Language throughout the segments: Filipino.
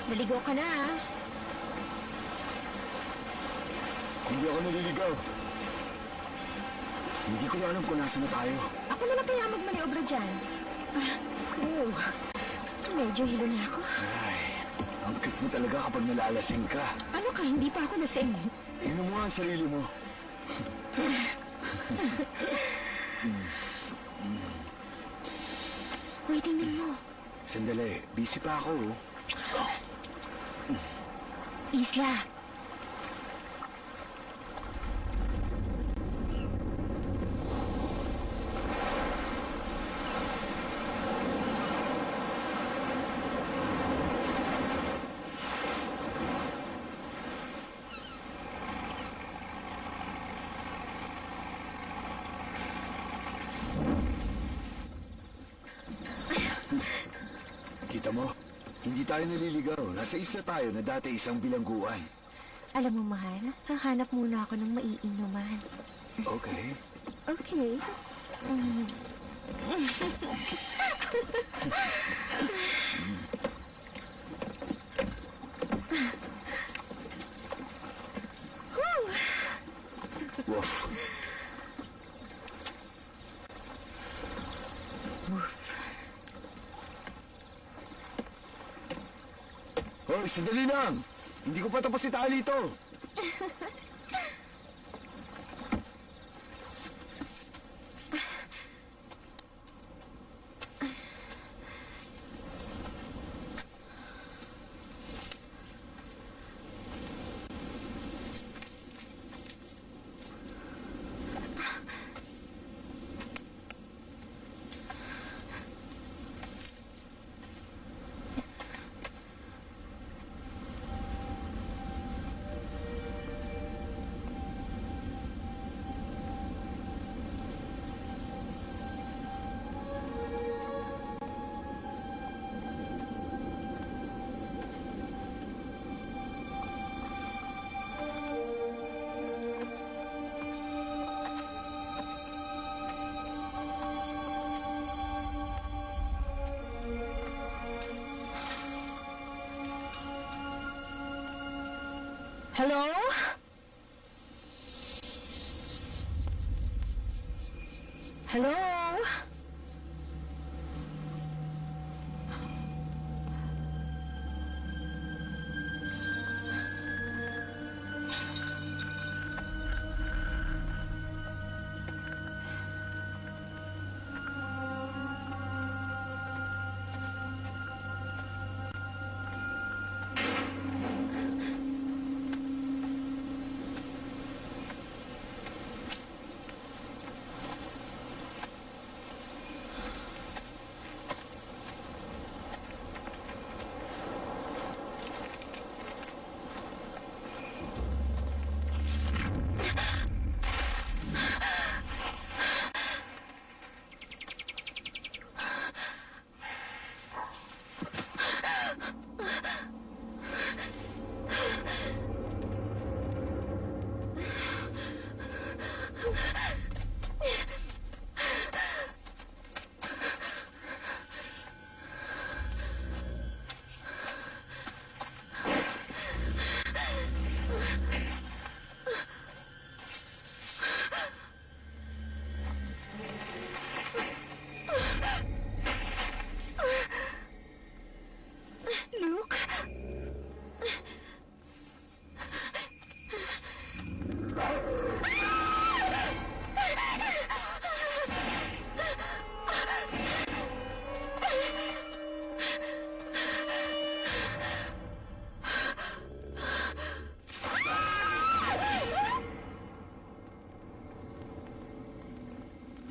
Naligaw ka na, ah. Hindi ako naliligaw. Hindi ko na alam kung nasa na tayo. Ako na lang kaya magmaniobra dyan. Medyo hilo na ako. Ay, ang cute mo talaga kapag nalalasing ka. Ano ka? Hindi pa ako lasing. Tingnan mo nga ang sarili mo. Uy, tingnan mo. Sandali, busy pa ako. Isla. Kita mo, hindi tayo naliligaw. Nasa isla tayo na dati isang bilangguan. Alam mo, mahal, hahanap muna ako ng maiinuman. Okay. Okay. Woof. Woof. Hoy, sandali lang! Hindi ko pa tapos itali ito! Hello? Hello?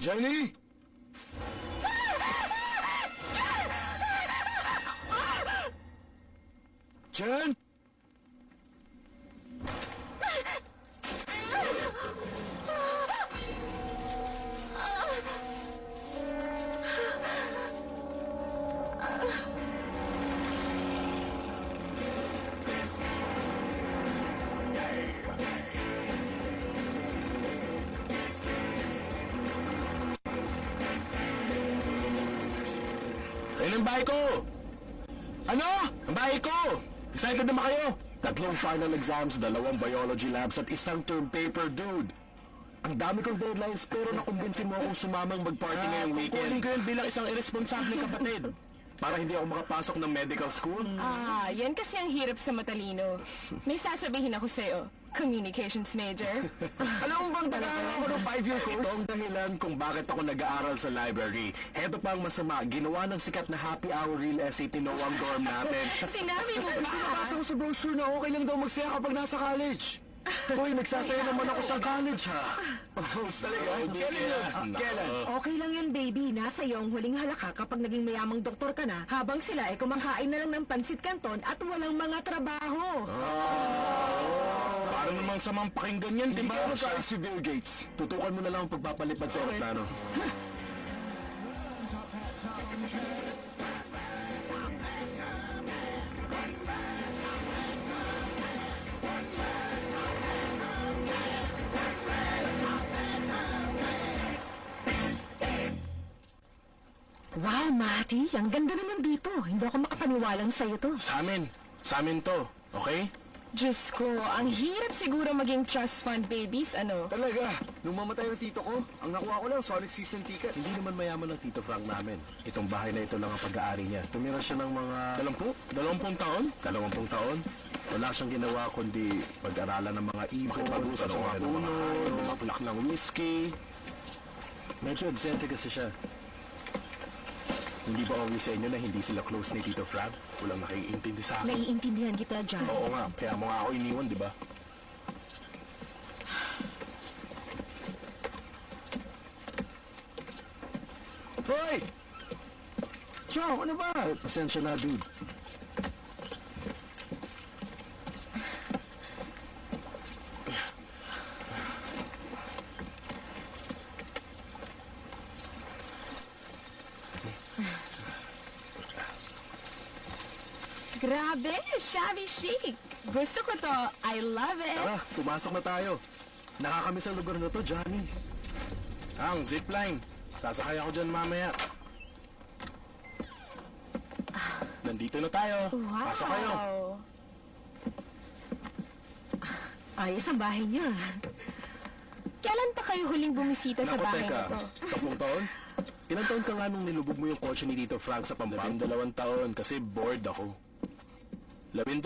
Jenny! Jen? Ayun ang bahay ko! Ano? Ang bahay ko! Excited naman kayo? 3 final exams, 2 biology labs at 1 term paper, dude! Ang dami kong deadlines pero nakumbinsin mo akong sumamang mag-party ngayong weekend. Kukunin ko yun bilang isang irresponsible kapatid. Para hindi ako makapasok ng medical school. Yan kasi ang hirap sa matalino. May sasabihin ako sa'yo. Communications major. Alam mo bang nag-aaral ako ng 5-year course? Ito ang dahilan kung bakit ako nag-aaral sa library. Heto pa ang masama, ginawa ng sikat na happy hour real estate ni Noah ang dorm natin. Sinabi mo ba? Sinabasa ko sa brochure na okay lang daw magsaya kapag nasa college. Hoy, nagsasaya naman ako sa college, ha? Oh, talaga? Kailan yun? Kailan? Okay lang yun, baby. Nasa iyo ang huling halaka kapag naging mayamang doktor ka na, habang sila ay kumakain na lang ng pansit canton at walang mga trabaho. Parang namang samang pakinggan yan, di Hindi ba? ka magkaalis si Bill Gates. Tutukan mo na lang ang pagpapalipad sa aeroplano. Wow, Mati, ang ganda naman dito. Hindi ako makapaniwalang sa'yo to. Sa amin to, okay? Diyos ko, ang hirap siguro maging trust fund babies, ano? Talaga, nung mamatay yung tito ko, ang nakuha ko lang Sonic season ticket. Hindi naman mayaman ng Tito Frank namin. Itong bahay na ito lang ang pag-aari niya. Tumira siya ng mga... 20 taon? 20 taon? Wala siyang ginawa kundi pag-aralan ng mga ibon, pag-usap sa mga puno, lumaklak ng whiskey. Medyo eccentric kasi siya. Hindi ba obvious sa inyo na hindi sila close ni Tito Frank? Walang nakiintindi sa akin. Naiintindihan kita, John. Oo nga, kaya mo nga ako iniwan, di ba? Hoy! Chong, ano ba? Oh, pasensya na, dude. Grabe, shabby chic. Gusto ko to. I love it. Tara, pumasok na tayo. Nakakamiss ang lugar na to, Johnny. Ang zipline. Sasakay ako dyan mamaya. Nandito na tayo. Wow. Pasok kayo. Ayos ang bahay niya. Kailan pa kayo huling bumisita sa Naku, bahay teka. na to? 10 taon? Ilang taon ka nga nung nilubog mo yung kotse ni Tito Frank sa Pampanga? 12 taon kasi bored ako. 12.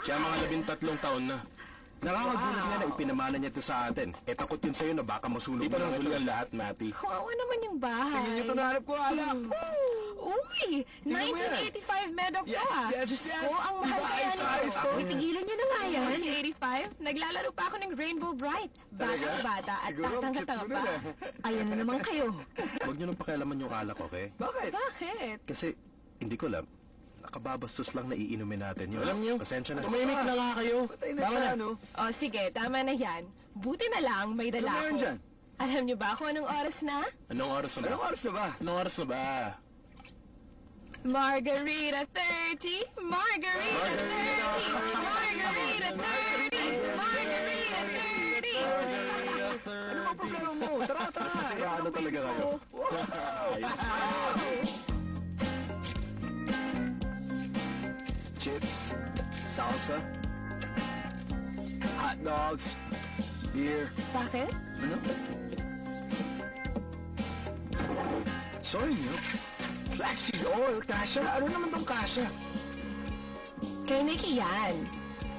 Kaya mga 13 taon na. Nakakagulat nga na ipinamana niya ito sa atin. Takot yun sa'yo na baka masunog mo lang huli ang lahat, Mati. Kawawa naman yung bahay. Tingnan niyo ito nahanap ko, alak. Uy! Tingnan mo yan. 1985 Medoc to ah. Yes. Oh, ang mahal Diba, kaya ayos nito. to. Tigilan niyo na nga yan. 1985, naglalaro pa ako ng Rainbow Bright. Batang-bata at Siguro, ang cute tatang-tanga mo pa. nun eh. Ayan na naman kayo. Huwag niyo nang pakialaman yung alak, okay? Bakit? Bakit? Kasi, hindi ko alam. Nakababastos lang na iinumin natin yun. Alam niyo, Pasensya na. tumimik na nga kayo. Patay na Tama siya, na. ano? O sige, tama na yan. Buti na lang may dala Ano meron ako. dyan? Alam niyo ba kung anong oras na? Anong oras na ba? Anong oras na ba? Anong oras na ba? Margarita 30! Margarita 30! Margarita 30! Margarita 30! Ano ba problema mo? Tara. Nasisiraan na talaga kayo. Ayos. Chips, salsa, hot dogs, beer. Bakit? Ano? Soy milk, flaxseed oil, kasha. Ano naman tong kasha? Kay Nikki yan.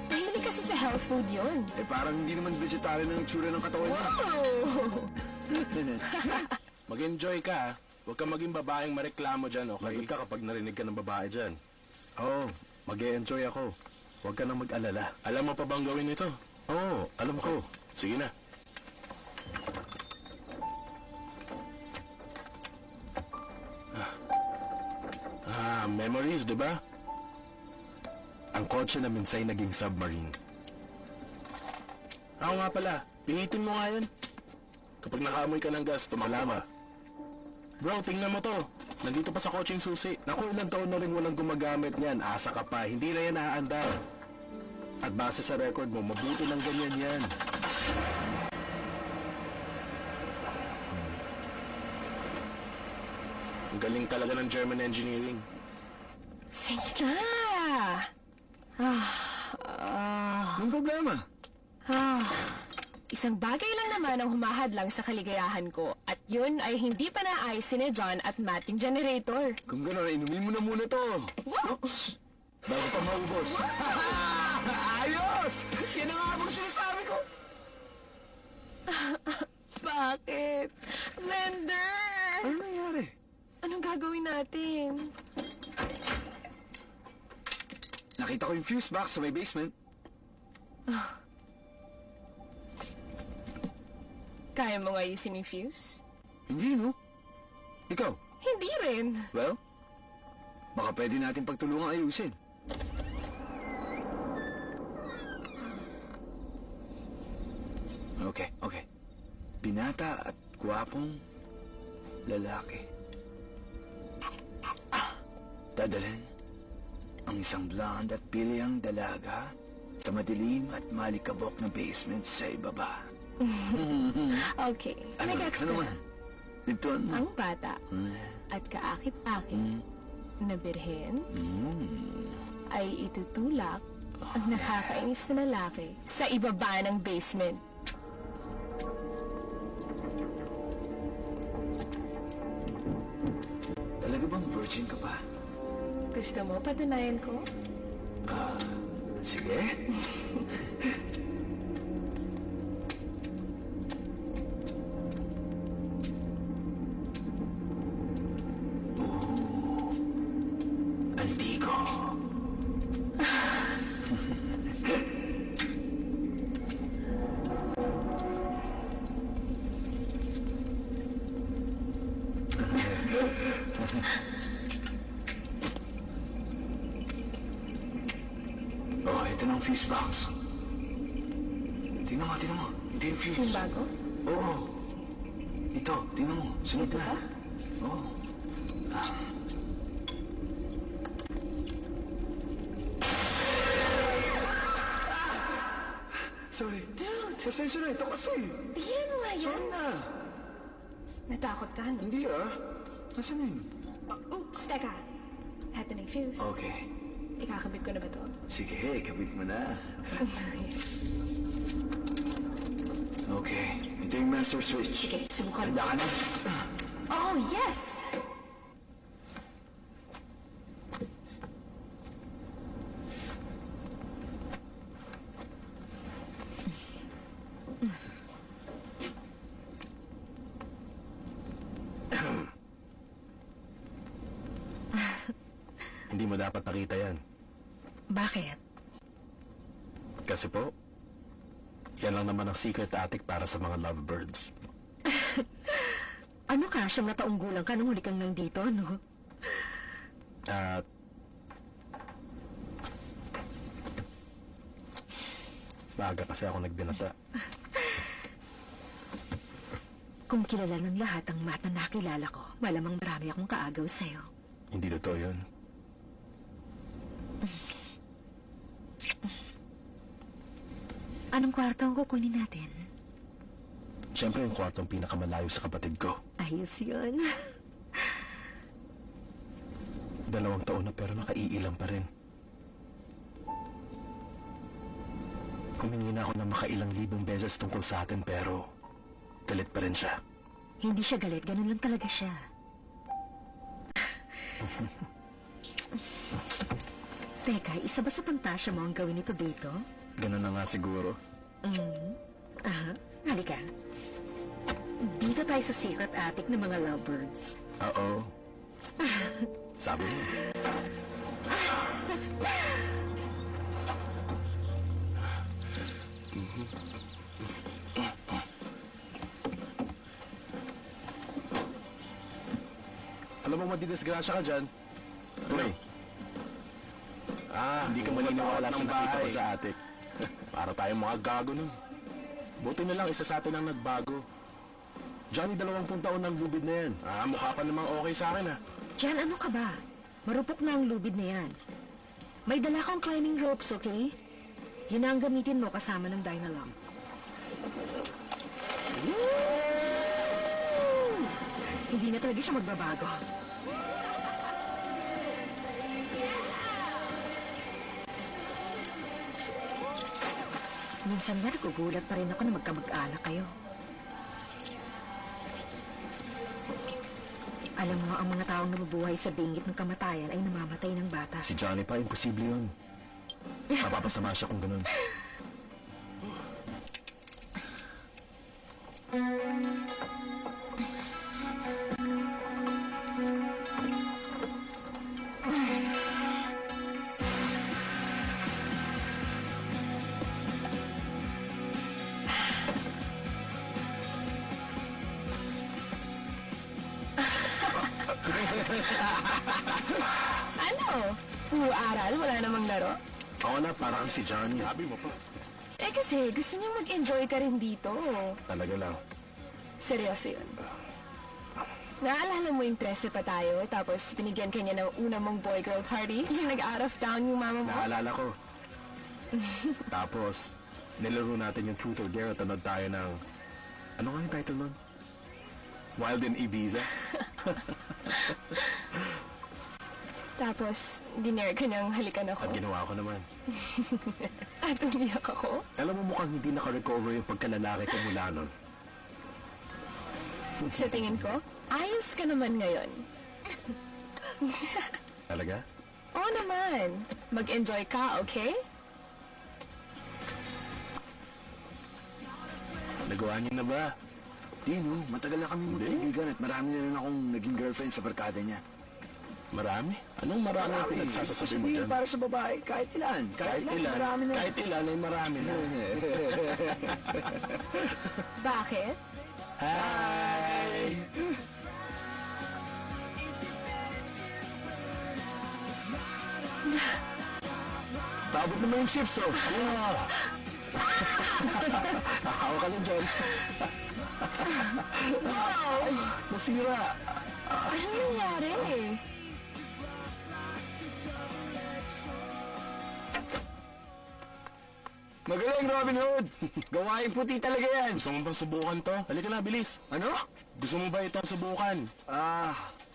Mahilig kasi sa health food yun. Parang hindi naman vegetarian ang itsura ng katawan niya. Oh! Mag-enjoy ka, ha? Huwag kang maging babaeng mareklamo dyan, okay? Lagot ka kapag narinig ka ng babae dyan. Oo, mag-e-enjoy ako. Huwag ka nang mag-alala. Alam mo pa bang gawin ito? Oo, alam ko. Sige na. memories, di ba? Ang kotse na minsay naging submarine. Ako nga pala, pihitin mo nga yan. Kapag nakaamoy ka ng gas, tumakbo ka. Bro, tingnan mo to. Nandito pa sa kotse yung susi. Naku, ilang taon na rin walang gumagamit niyan. Asa ka pa, hindi na yan aandar. At base sa record mo, mabuti ng ganyan yan. Ang galing talaga ng German engineering. Sige na! Anong problema? Isang bagay lang naman ang humahadlang sa kaligayahan ko at yun ay hindi pa naayos ni John at Matt yung generator. Kung gano'n, inumin mo na muna to. Oops! Bago pa maubos. Ayos! Yan ang abang sinasabi ko. Bakit? Blender! Ano nangyari? Anong gagawin natin? Nakita ko yung fuse box sa may basement. Kaya mo nga ayusin yung fuse? Hindi, no? Ikaw? Hindi rin. Well, baka pwede natin pagtulungan ayusin. Okay. Binata at gwapong lalaki. Dadalhin ang isang blonde at pilyang dalaga sa madilim at malikabok na basement sa ibaba. Okay, nagets Ano ko man? na. Ito ano? Ang bata at kaakit-akit na birhen ay itutulak ang nakakainis na lalaki sa ibaba ng basement. Talaga bang virgin ka pa? Gusto mo patunayan ko? Sige. Antigo. Oh, ito na ang fuse box. Tingnan mo. Ito yung fuse. Yung bago? Oo. Ito, tingnan mo. Sunod Ito na. ba? Oo. Sorry. Dude! Pasensya na. Ito kasi. Tignan mo nga yan. Sorry na. Natakot ka, no? Hindi Nasaan na yun? Oops, teka. Heto na yung fuse. Okay. Ikakabit ko na ba to? Sige, kabit mo na. Okay. Ito yung master switch. Sige, subukan Handa ka na? Oh, yes! Hindi mo dapat nakita yan. Bakit? Kasi po, yan lang naman ang secret attic para sa mga lovebirds. Ano ka? Siyang nataong gulang ka nung huli kang nandito, no? At maaga kasi ako nagbinata. Kung kilala ng lahat ang Matt na nakilala ko, malamang marami akong kaagaw sa'yo. Hindi totoo yun. Anong kwarto ang kukunin natin? Siyempre yung kwartong pinakamalayo sa kapatid ko. Ayos yun. 2 taon na pero nakaiilang pa rin. Humingi na ako ng makailang libong beses tungkol sa atin pero galit pa rin siya. Hindi siya galit, ganun lang talaga siya. Teka, isa ba sa pantasya mo ang gawin ito dito? Ganun na nga siguro. Halika. Dito tayo sa secret attic ng mga lovebirds. Oo. Sabi mo. Alam mo, madidisgrasya ka dyan. Uy, Hindi ka maniniwala sa nakita ko sa attic. Para tayong mga gago nun. Buti na lang isa sa atin ang nagbago. Johnny, 20 taon ng lubid na yan. Mukha pa namang okay sa akin Jan, ano ka ba? Marupok na ang lubid na yan. May dala kang climbing ropes, okay? Yun na ang gamitin mo kasama ng Dynalong. Hindi na talaga siya magbabago. Minsan nga nagugulat pa rin ako na magkamag-anak kayo. Alam mo, ang mga taong nabubuhay sa bingit ng kamatayan ay namamatay ng bata. Si Johnny pa, imposible yun. Mapapasama siya kung ganun. Ano? Puro aral? Wala namang laro? Ako na, parang si Johnny. Sabi mo pa. Eh kasi gusto niyo mag-enjoy ka rin dito. Talaga lang. Seryoso yun. Naalala mo yung 13 pa tayo, tapos binigyan ka niya ng una mong boy-girl party? Yung nag-out of town yung mama mo? Naalala ko. Tapos, nilaro natin yung Truth or Dare at tanod tayo ng... Ano nga yung title nun? Wild in Ibiza? Tapos, dinare ka niyang halikan ako. At ginawa ko naman. At umiyak ako. Alam mo mukhang hindi naka-recover yung pagkalalaki ko mula nun. Sa tingin ko, ayos ka naman ngayon. Talaga? Oo naman. Mag-enjoy ka, okay? Nagawa niyo na ba? Dino, matagal na kami magkaibigan at marami na rin akong naging girlfriend sa barkada niya. Marami? Anong marami ang pinagsasasabi mo dyan? Para sa babae, kahit ilan. Kahit ilan, marami na. Kahit ilan ay marami na. Bakit? Hi! Tabot naman yung chips, oh. Hawak ka lang dyan. Ay, nasira. Anong nangyari? Magaling, Robin Hood! Gawain puti talaga yan! Gusto mo bang subukan to? Halika na, bilis. Ano? Gusto mo ba ito subukan?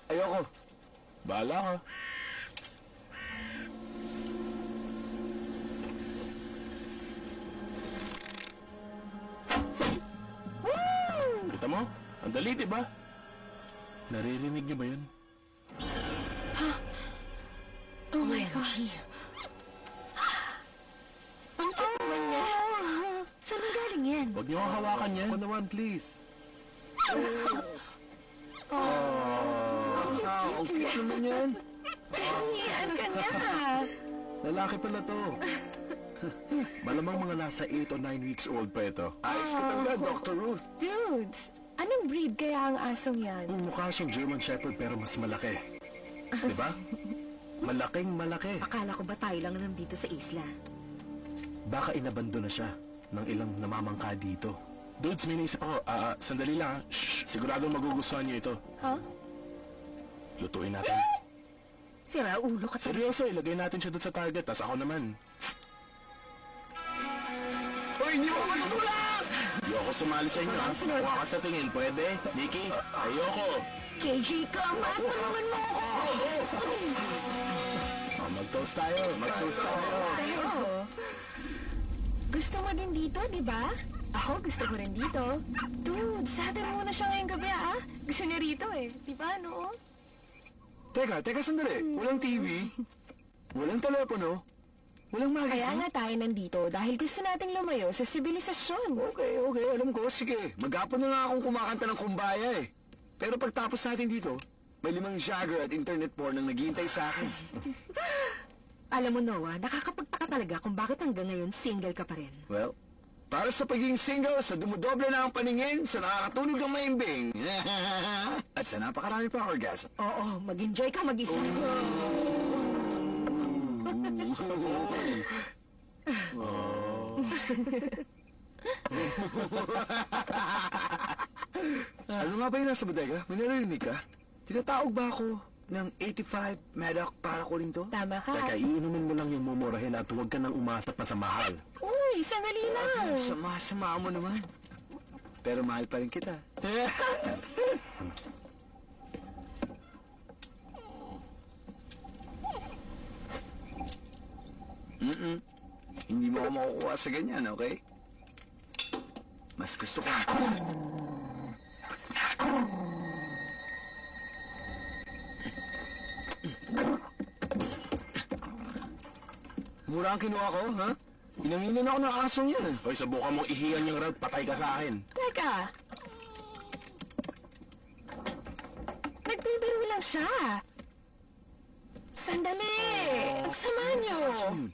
Ayoko. Bahala ka. Kita mo? Ang dali, diba? Naririnig niyo ba yun? Oh my gosh. Ang cute naman niya. Saan ang galing yan? Huwag niyo akong hawakan yan. Ako naman, please. Ang cute naman yan. Iyan ka niya. Lalaki pala to. Malamang mga nasa 8 o 9 weeks old pa ito. Ayos ka talaga, Dr. Ruth. Dudes, anong breed kaya ang asong yan? Mukha siyang German Shepherd pero mas malaki. Diba? Malaking malaki. Akala ko ba tayo lang nandito sa isla? Baka inabando na siya ng ilang namamangka dito. Dudes, may naisip ako. Sandali lang ha. Shh, sigurado magugustuhan niyo ito. Huh? Lutuin natin. Sira ulo ka talaga. Seryoso, ilagay natin siya doon sa target, tas ako naman. Hoy, hindi mo matutulak! Ayoko sumali sa inyo ha. Kuha ka sa tingin, pwede? Nikki, ayoko. KJ, come on! Tulungan mo ako! Mag-toast tayo, mag-toast tayo. Pero, gusto mo din dito, di ba? Ako, gusto ko rin dito. Dude, sa atin muna siya ngayong gabi, ah. Gusto niya rito, eh. Di ba, no? Teka sandali. Walang TV. Walang telepono. Walang Kaya magazine. nga tayo nandito dahil gusto nating lumayo sa sibilisasyon. Okay, alam ko. Sige, maghapon na nga akong kumakanta ng kumbaya eh. Pero pagtapos natin dito, may 5 Jagger at internet porn ang naghihintay sa akin. Alam mo, Noah, nakakapagtaka talaga kung bakit hanggang ngayon single ka pa rin. Well, para sa pagiging single, sa dumudoble na ang paningin, sa nakakatunog ng maimbing. At sa napakarami pa orgasm. Oo, mag-enjoy ka mag-isa. Ano nga ba yung nasa bodega? May narinig ka? Tinatawag ba ako ng 85 Medoc para ko rin to? Tama ka. Teka, iinumin mo lang yung mumurahin at huwag ka nang umasa pa sa mahal. Uy, sandali lang. Sama-sama mo naman. Pero mahal pa rin kita. Hindi mo ako makukuha sa ganyan, okay? Mas gusto ko ang pusa. Mura ang kinuha ko, ha? Pinanginan ako ng asong yan, eh. Hoy, subukan mong ihiyan yung route, patay ka sa akin. Teka. Nagbibiro lang siya. Sandali. Ang sama niyo.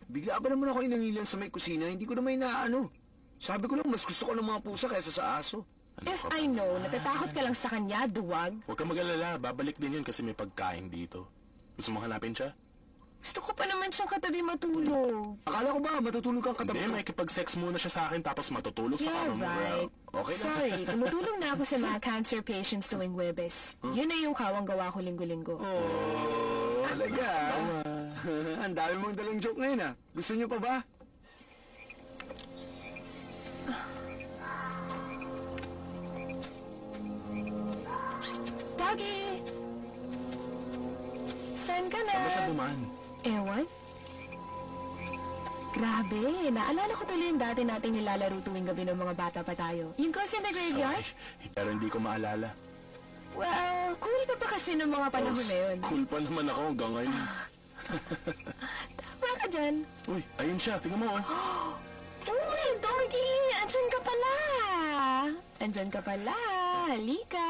Bigla ba naman ako inangilan sa may kusina? Hindi ko na may naano. Sabi ko lang, mas gusto ko ng mga pusa kaysa sa aso. If I know, natatakot ka lang sa kanya, duwag. Huwag kang mag-alala, babalik din yun kasi may pagkain dito. Gusto mo hanapin siya? Gusto ko pa naman siyang katabi matulog. Akala ko ba matutulog kang katabi? Hindi, may kipag-sex muna siya sa akin tapos matutulog sa Yeah, kama mo. right. Okay lang. Sorry, tumutulong na ako sa mga cancer patients tuwing Webes. Yun na yung kawang gawa ko linggo-linggo. Oh, talaga. Ang dami mong dalang joke ngayon, ah. Gusto niyo pa ba? Doggy! Saan ka na? Saan ba siya dumaan? Ewan? Grabe, naalala ko tuloy yung dati nating nilalaro tuwing gabi ng mga bata pa tayo. Yung Ghost in the Graveyard? Ay, pero hindi ko maalala. Well, cool ka pa kasi ng mga panahon na yun. Cool pa naman ako hanggang ngayon. Tama ka dyan. Uy, ayun siya. Tingnan mo, oh. Uy, Doggy! Andyan ka pala! Andyan ka pala! Halika!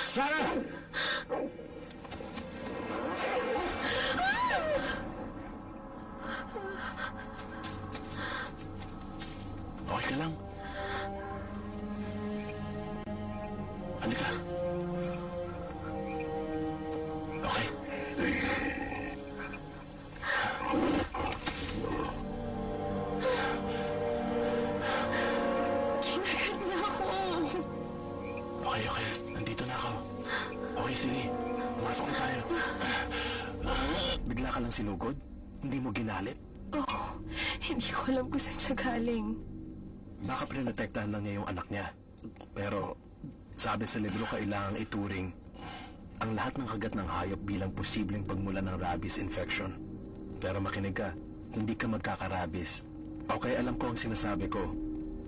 Sarah! Okay ka lang. Halika. Okay. Kinagat na ako! Okay, okay. Nandito na ako. Okay, sige. Pumasok na tayo. Bigla ka lang sinugod? Hindi mo ginalit? Oh, hindi ko alam kung saan siya galing. Baka pinatektahan lang niya yung anak niya. Pero sabi sa libro kailangang ituring ang lahat ng kagat ng hayop bilang posibleng pagmula ng rabies infection. Pero makinig ka, hindi ka magkaka-rabies. Okay, alam ko ang sinasabi ko.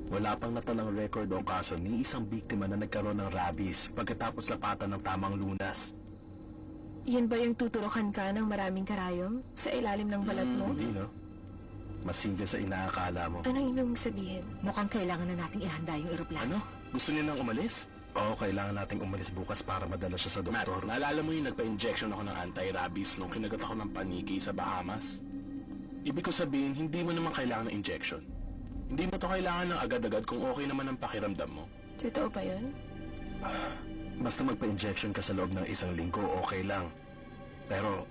Wala pang natalang record o kaso ni isang biktima na nagkaroon ng rabies pagkatapos lapatan ng tamang lunas. Yan ba yung tuturukan ka ng maraming karayom sa ilalim ng balat mo? Hindi, no? Mas simple sa inaakala mo. Anong ibig mong sabihin? Mukhang kailangan na nating ihanda yung eroplano. Ano? Gusto niyo nang umalis? Oo, kailangan nating umalis bukas para madala siya sa Matt, doktor. naalala mo yung nagpa-injection ako ng anti-rabies nung kinagat ako ng paniki sa Bahamas? Ibig ko sabihin, hindi mo naman kailangan ng injection. Hindi mo to kailangan ng agad-agad kung okay naman ang pakiramdam mo. Totoo pa yun? Basta magpa-injection ka sa loob ng 1 linggo, okay lang. Pero,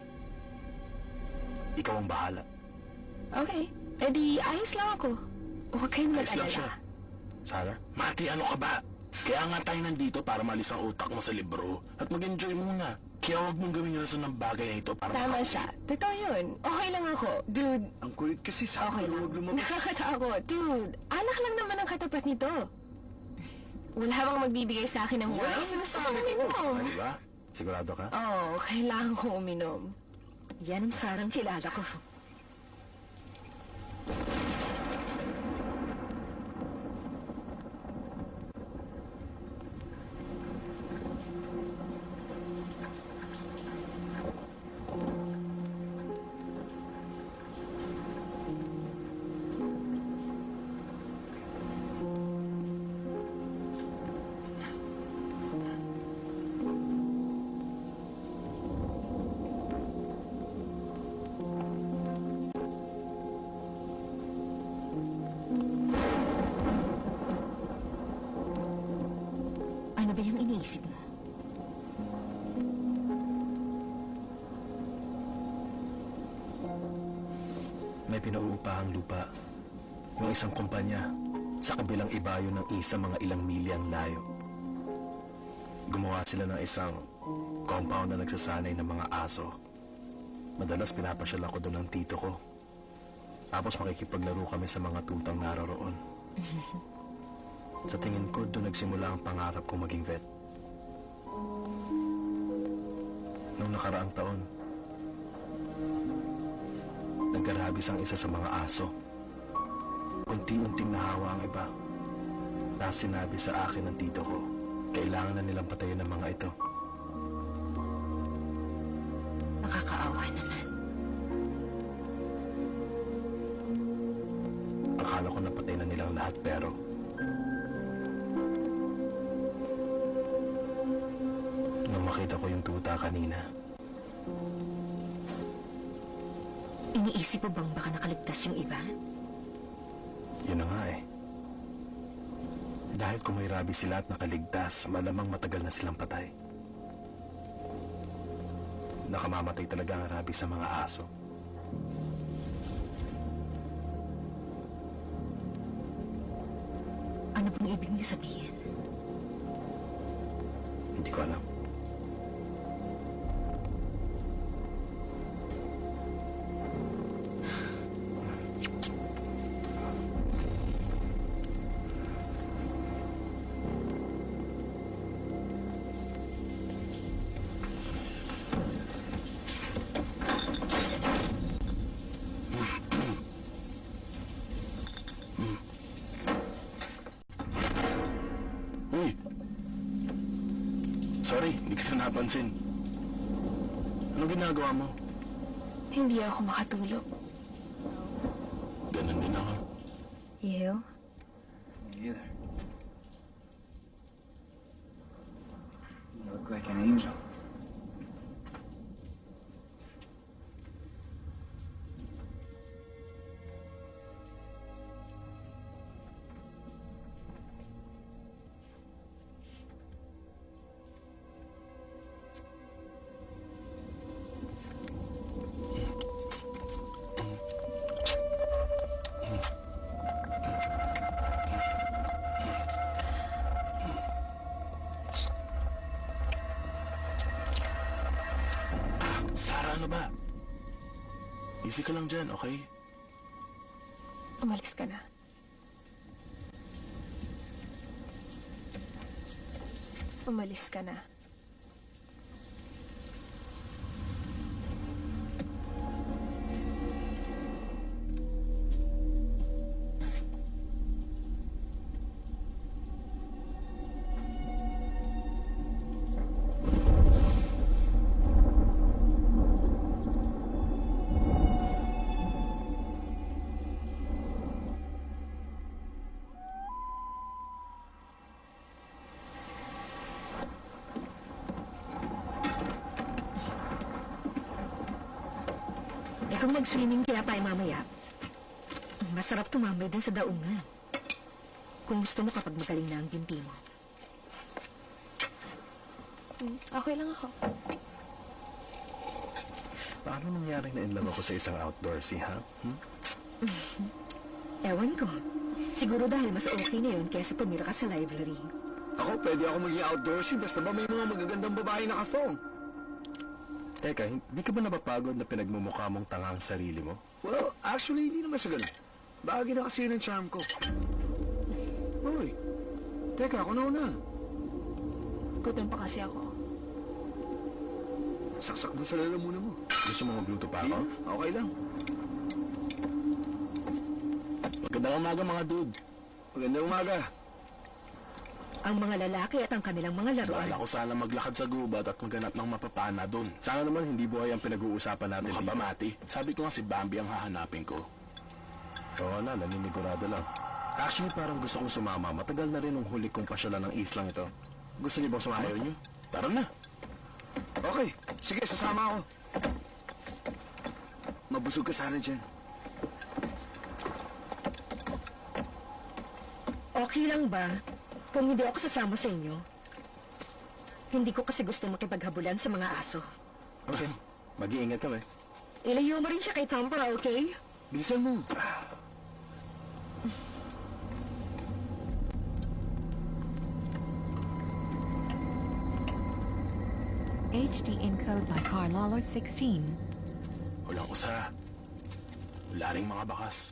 ikaw ang bahala. Okay. Eh di, ayos lang ako. Huwag kayong Ayos lang siya. mag-alala. Sarah? Mati, ano ka ba? Kaya nga tayo nandito para malis ang utak mo sa libro at mag-enjoy muna. Kaya huwag mong gawin yung rason ng bagay na ito para Tama siya. Totoo yun. Okay lang ako. Dude, Ang kulit kasi sa okay lang. huwag lumabas. Nakakatakot. Dude, alak lang naman ang katapat nito. Wala bang magbibigay sa akin ng wine? Sinasabi ko. Di ba? Sigurado ka? Oo, kailangan ko uminom. Yan ang Sarang kilala ko. ba yung iniisip mo? May pinauupahang lupa. Yung isang kumpanya sa kabilang ibayo ng isa mga ilang milyang layo. Gumawa sila ng isang compound na nagsasanay ng mga aso. Madalas pinapasyal ako doon ng tito ko. Tapos makikipaglaro kami sa mga tutang naroroon. Sa tingin ko, doon nagsimula ang pangarap kong maging vet. Noong nakaraang taon, nagkarabis ang isa sa mga aso. Unti-unting nahawa ang iba. Tapos sinabi sa akin ng tito ko, kailangan na nilang patayin ang mga ito. Nakakaawa naman. Akala ko napatay na nilang lahat pero nung makita ko yung tuta kanina, Iniisip mo bang baka nakaligtas yung iba? yun na nga eh. Dahil kung may rabies sila at nakaligtas, malamang matagal na silang patay. Nakamamatay talaga ang rabies sa mga aso. Ano bang ibig niyo sabihin? Hindi ko alam. Uy! Sorry, hindi kita napansin. Anong ginagawa mo? Hindi ako makatulog. Ganun din ako. You? Neither. You look like an angel. Sarah, ano ba? Easy ka lang dyan, okay? Umalis ka na. Umalis ka na. Ikaw mag-swimming kaya tayo mamaya. Masarap tumambay dun sa daungan. Kung gusto mo kapag magaling na ang binti mo. Okay lang ako. Paano nangyari na in love ako sa isang outdoorsy, ha? Ewan ko. Siguro dahil mas okay na yun kaysa tumira ka sa library. Ako, pwede ako maging outdoorsy basta ba may mga magagandang babae na ka-thong. Teka, hindi ka ba napapagod na pinagmumukha mong tanga ang sarili mo? Well, actually, hindi naman sa ganun. Bahagi na kasi yun ang charm ko. Hoy, teka, ako na una. Gutom pa kasi ako. Saksak mo sa lalamunan mo. Gusto mo magluto pa ako? Okay lang. Magandang umaga, mga dude. Magandang umaga. Ang mga lalaki at ang kanilang mga laruan. Bala ko sana maglakad sa gubat at maghanap ng mapapana doon. Sana naman hindi buhay ang pinag-uusapan natin Ano ka ba, Mati? Sabi ko nga si Bambi ang hahanapin ko. Oo na, naninigurado lang. Actually, parang gusto kong sumama. Matagal na rin ang huli kong pasyalan ng islang ito. Gusto niyo bang sumama? Ayaw nyo? Tara na. Okay, sige, sasama ako. Mabusog ka sana dyan. Okay lang ba kung hindi ako sasama sa inyo? Hindi ko kasi gusto makipaghabulan sa mga aso. Okay. Mag-iingat kami. Ilayo mo rin siya kay Thumper, okay? Bilisan mo. HD encode by Carlalo 16. Walang usa. Wala ring mga bakas.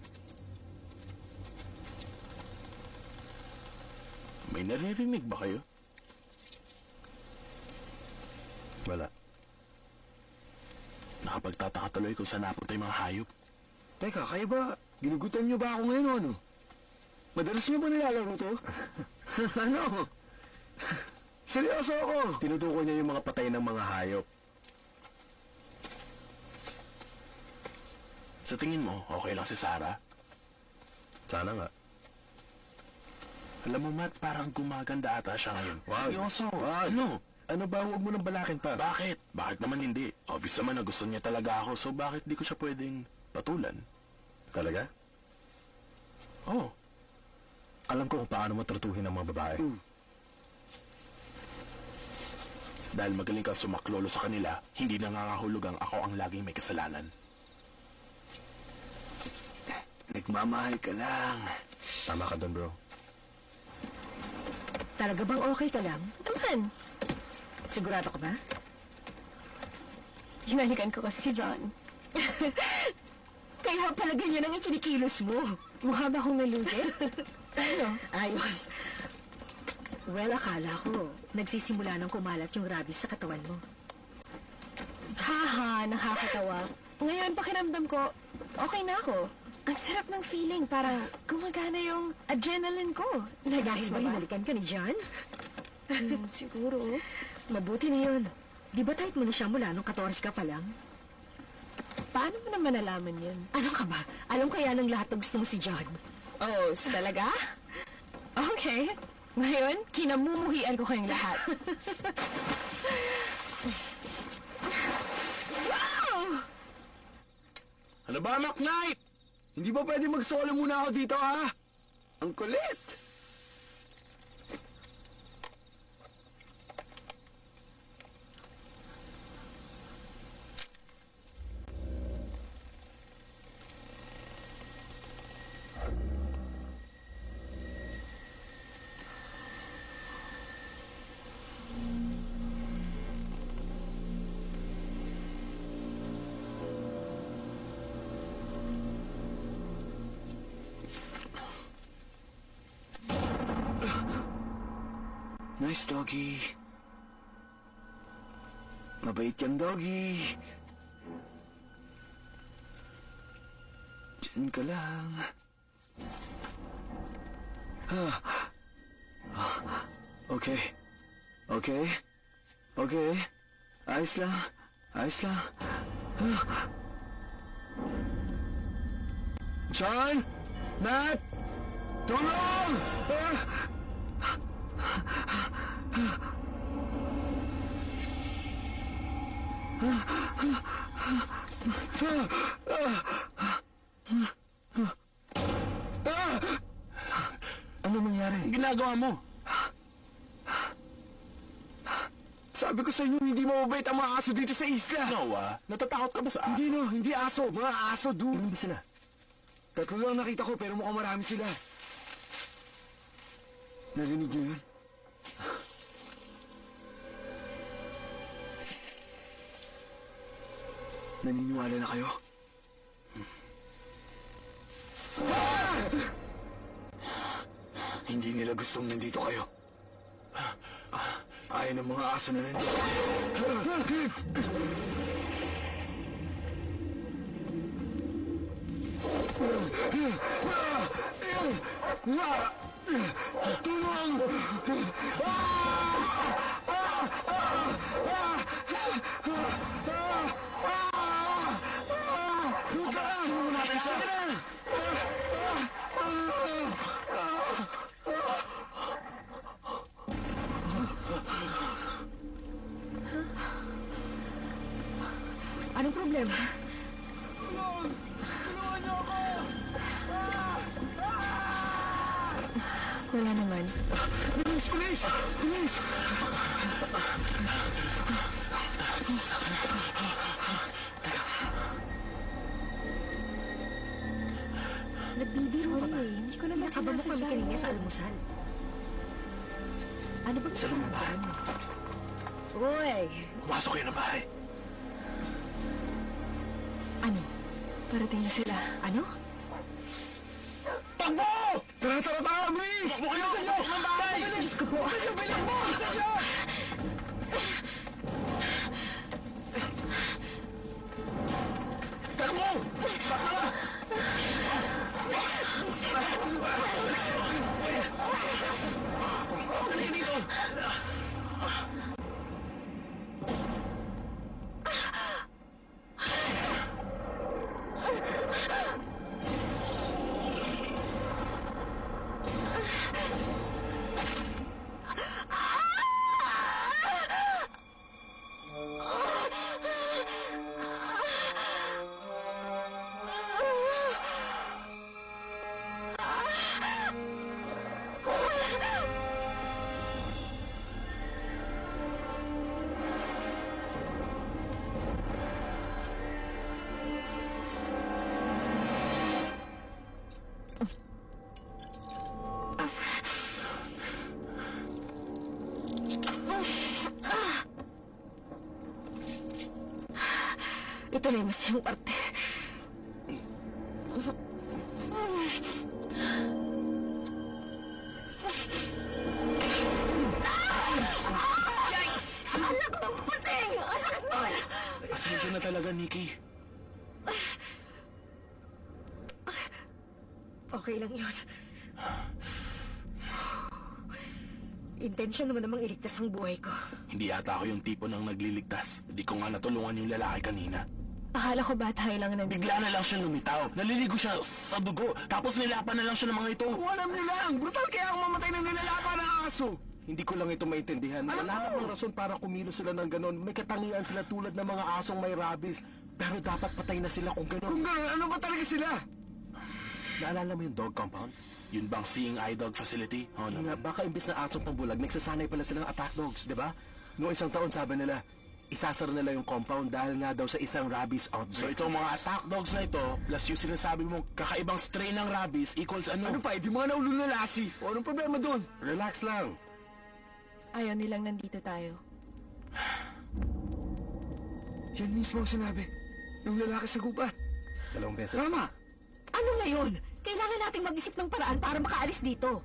May naririnig ba kayo? Wala. Nakapagtataka tuloy kung saan napunta yung mga hayop. Teka, kayo ba? Ginugutan niyo ba ako ngayon o ano? Madalas niyo ba nilalaro to? Ano? Seryoso ako. Tinutukoy niya yung mga patay ng mga hayop. Sa tingin mo, okay lang si Sarah? Sana nga. Alam mo, Matt, parang gumaganda ata siya ngayon. Seryoso? Wag. Ano? Ano ba? Huwag mo nang balakin pa. Bakit? Bakit naman hindi? Obvious naman na gusto niya talaga ako, so bakit di ko siya pwedeng patulan? Talaga? Oh, Alam ko kung paano matratuhin ang mga babae. dahil magaling kang sumaklolo sa kanila, hindi nangangahulugang ako ang laging may kasalanan. Nagmamahal ka lang. Tama ka doon, bro. Talaga bang okay ka lang? Naman, Sigurado ka ba? hinalikan ko kasi si John. Kaya pala ganyan ang ikinikilos mo. Mukha ba akong nalugi? Ano? Ayos. Well, akala ko, nagsisimula nang kumalat yung rabies sa katawan mo. Haha, nakakatawa. Ngayon, pakiramdam ko, okay na ako. Ang sarap ng feeling, parang gumagana yung adrenaline ko. Dahil Nagais ba ba ba? hinalikan ka ni John? Siguro. Mabuti na yun. Di ba type mo na siya mula nung 14 ka pa lang? Paano mo naman nalaman yun? Ano ka ba? Alam kaya ng lahat ng gusto mo si John? Oh, talaga? Okay. Ngayon, kinamumuhian ko kayong lahat. Wow! Ano ba, McKnight? Hindi ba pwede mag-solo muna ako dito, ha? Ang kulit! Nice doggy. Mabait yung doggy. Diyan ka lang. Okay. Okay. Okay. Ayos lang. Ayos lang. John! Matt! Tulong! Ano nangyari? Ang ginagawa mo? Sabi ko sa inyo, hindi mababait ang mga aso dito sa isla. Noah, natatakot ka ba sa aso? Hindi no, hindi aso. Mga aso, dude. Ilan ba sila? Tatlo lang nakita ko pero mukhang marami sila. Narinig niyo yun? Naniniwala na kayo? Hindi nila gustong nandito kayo. Ayaw ng mga aso na nandito. Tulong! Tulungan natin siya! Anong problema? Wala naman. Bilis! Police! Police! Police! Nagbibiro ka ba? Hindi ko naman Nakaba mo kami sinasadya kanina yun. sa almusal. Ano bang Sa loob ng bahay. Uy! Pumasok kayo ng bahay. Ano? Parating na sila. Ano? Takbo! Tara, tara, tara, please! Takbo kayo! Pasok ng bahay! Diyos ko po! Bilang mo! Isa nyo! Takbo! Tara! Dali dito! Ito na yung masayang parte. Yikes! Anak ng pating! Ang sakit nun! Pasensya na talaga, Nikki. Okay lang yun. Intensyon naman namang iligtas ang buhay ko. Hindi ata ako yung tipo ng nagliligtas. Hindi ko nga natulungan yung lalaki kanina. Akala ko ba tayo lang nandito? Bigla na lang siya lumitaw. Naliligo siya sa dugo. Tapos nilapan na lang siya ng mga ito. Kung alam nyo lang, brutal kaya ang mamatay ng nilalaban ng aso. Hindi ko lang ito maintindihan. Wala namang rason para kumilos sila ng ganon. May katangian sila tulad ng mga asong may rabies. Pero dapat patay na sila kung ganon. Kung gano'n, ano ba talaga sila? Naalala mo yung dog compound? Yun bang Seeing Eye Dog Facility? Oh, Yung nga, baka imbis na asong pambulag, nagsasanay pala sila ng attack dogs, di ba? Noong isang taon sabi nila, isasara nila yung compound dahil nga daw sa isang rabies So outbreak. itong mga attack dogs na ito, plus yung sinasabi mo kakaibang strain ng rabies equals ano? Ano pa, di mga naulong na lasi. O anong problema doon? Relax lang. Ayaw nilang nandito tayo. Yan mismo ang sinabi. Yung lalaki sa gubat. 2 beses. Tama. Ano ngayon? Kailangan nating mag-isip ng paraan para makaalis dito.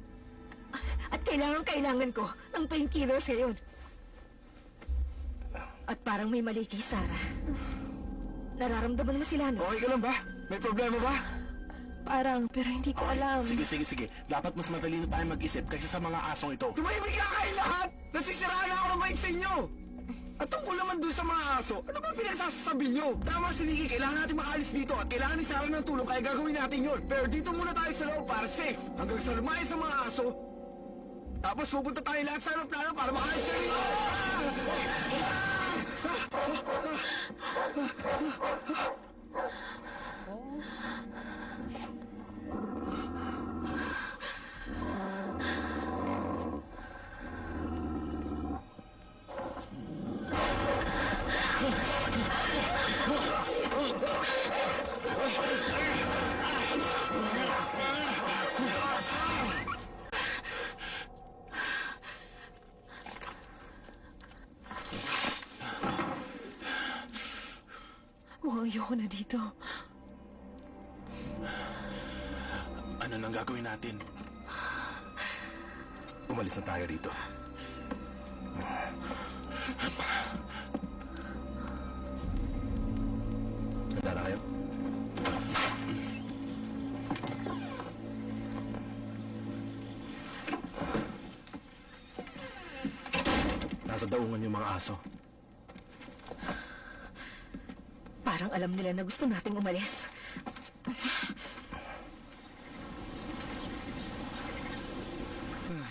At kailangan ko ng painkillers ngayon. At parang may mali kay Sarah. Nararamdaman mo sila, no? Okay ka lang ba? May problema ba? Parang, pero hindi ko alam. Sige. Dapat mas matalino tayo mag-isip kaysa sa mga asong ito. Tumahimik ka kayo lahat! Nasisiraan na ako ng bike sa inyo! At tungkol naman dun sa mga aso, ano ba pinagsasabi nyo? Tama si Nikki, kailangan natin makaalis dito at kailangan ni Sarah ng tulong kaya gagawin natin yun. Pero dito muna tayo sa loob para safe hanggang sa lumayan sa mga aso. Tapos pupunta tayo lahat sa aeroplano para makaalis na rito. Ayoko na dito. Ano nang gagawin natin? Umalis na tayo rito. Handa na kayo? Nasa daungan yung mga aso. Parang alam nila na gusto nating umalis.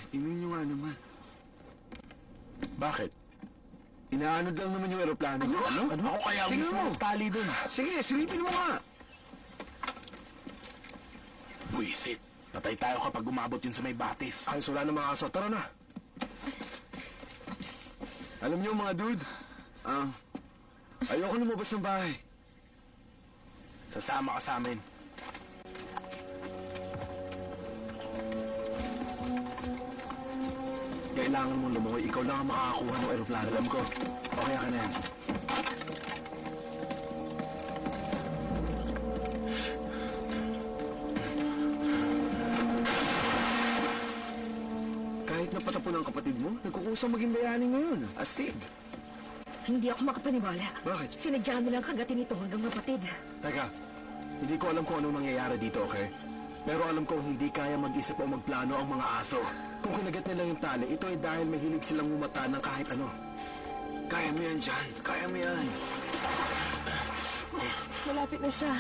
Tingnan nyo nga naman. Bakit? Inaanod lang naman yung aeroplano. Ano? Ako kaya ang Tingnan mismo mo. magtali dun. Sige, silipin mo nga. Buisit. Patay tayo kapag umabot yun sa may batis. Ayos wala ng mga aso. Tara na. Alam niyo mga dude, ayoko lumabas ng bahay. Sasama ka sa amin. Kailangan mong lumoy. Ikaw lang ang makakakuha ng aeroplano. Alam ko. Okay ka na yan. Kahit napatapon ang kapatid mo, nagkukusang maging bayani ngayon. Astig. Hindi ako makapaniwala. Bakit? Sinadya nilang kagatin ito hanggang mapatid. Teka, hindi ko alam kung anong nangyayari dito, okay? Pero alam kong hindi kaya mag-isip o magplano ang mga aso. Kung kinagat nila yung tali, ito ay dahil mahilig silang umata ng kahit ano. Kaya mo yan, John. Kaya mo yan. Malapit na siya.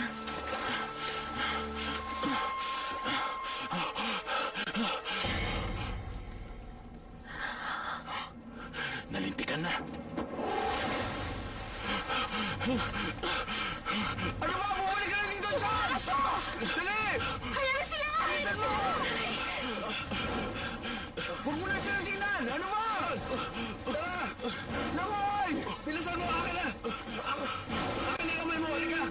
Nalintikan na. Ano ba? Bumalik ka na dito, John! Dali! Hayaan sila! Bilisan mo! Huwag mo na silang tingnan! Ano ba? Tara! Langoy! Bilisan mo! Akin na! Akin na kamay mo! Halika!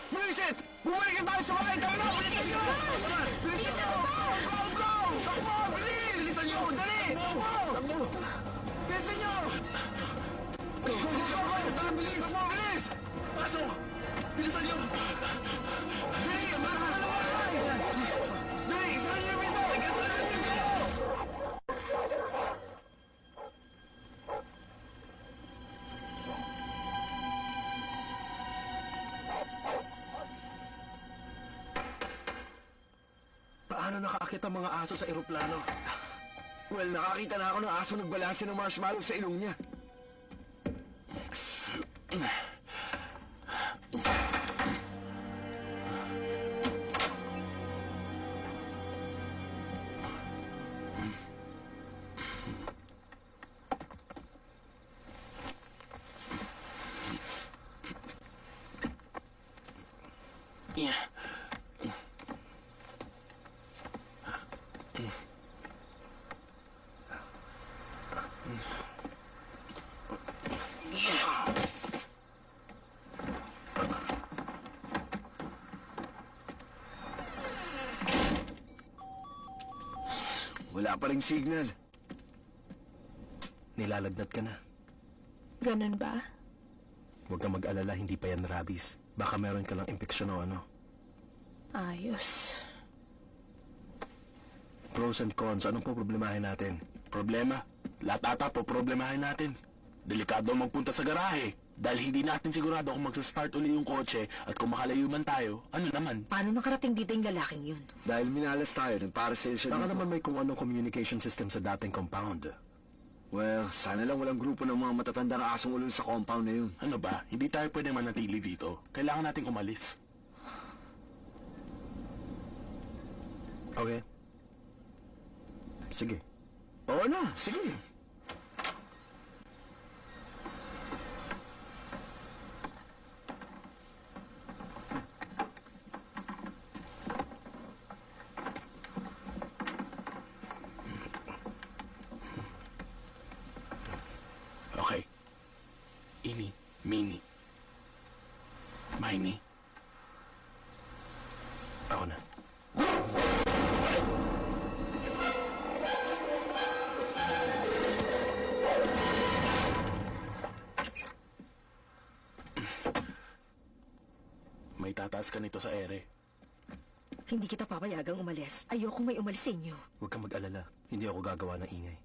Bumisit! Bumalik na tayo sa bahay! Tara na! Bilisan nyo! Tara! Bilisan mo! Go! Go! Takbo! Bilis! Bilisan nyo! Dali! Takbo! Bilisan nyo! Go! Go! Go! Go! Tara! Bilis! Takbo! Bilis! Pasok! Bilisan nyo! Dali! Pasok na naman! Dali! Isahan nyo yung pinto! Ikasahan nyo yung pinto! Paano nakaakit ang mga aso sa eroplano? Well, nakakita na ako ng aso nagbalanse ng marshmallow sa ilong niya. Yeah. Wala pa ring signal. Nilalagnat ka na. Ganun ba? Huwag kang mag-alala, hindi pa yan rabies. Baka meron ka lang impeksyon o ano. Ayos. Pros and cons, anong po problemahin natin? Problema? Lahat ata po problemahin natin. Delikado magpunta sa garahe. Dahil hindi natin sigurado kung magsa-start uli yung kotse at kung makalayo man tayo, ano naman? Paano nakarating dito yung lalaking yun? Dahil minalas tayo, nagparasail siya Baka dito. naman may kung anong communication system sa dating compound. Well, sana lang walang grupo ng mga matatandang asong ulol sa compound na yun. Ano ba? Hindi tayo pwede manatili dito. Kailangan nating umalis. Okay? Sige. Oo na, sige. Okay. Ini, mini, mini. Ako na. May tataas ka nito sa ere. Hindi kita papayagang umalis. Ayokong may umalis sa inyo. Huwag kang mag-alala. Hindi ako gagawa ng ingay.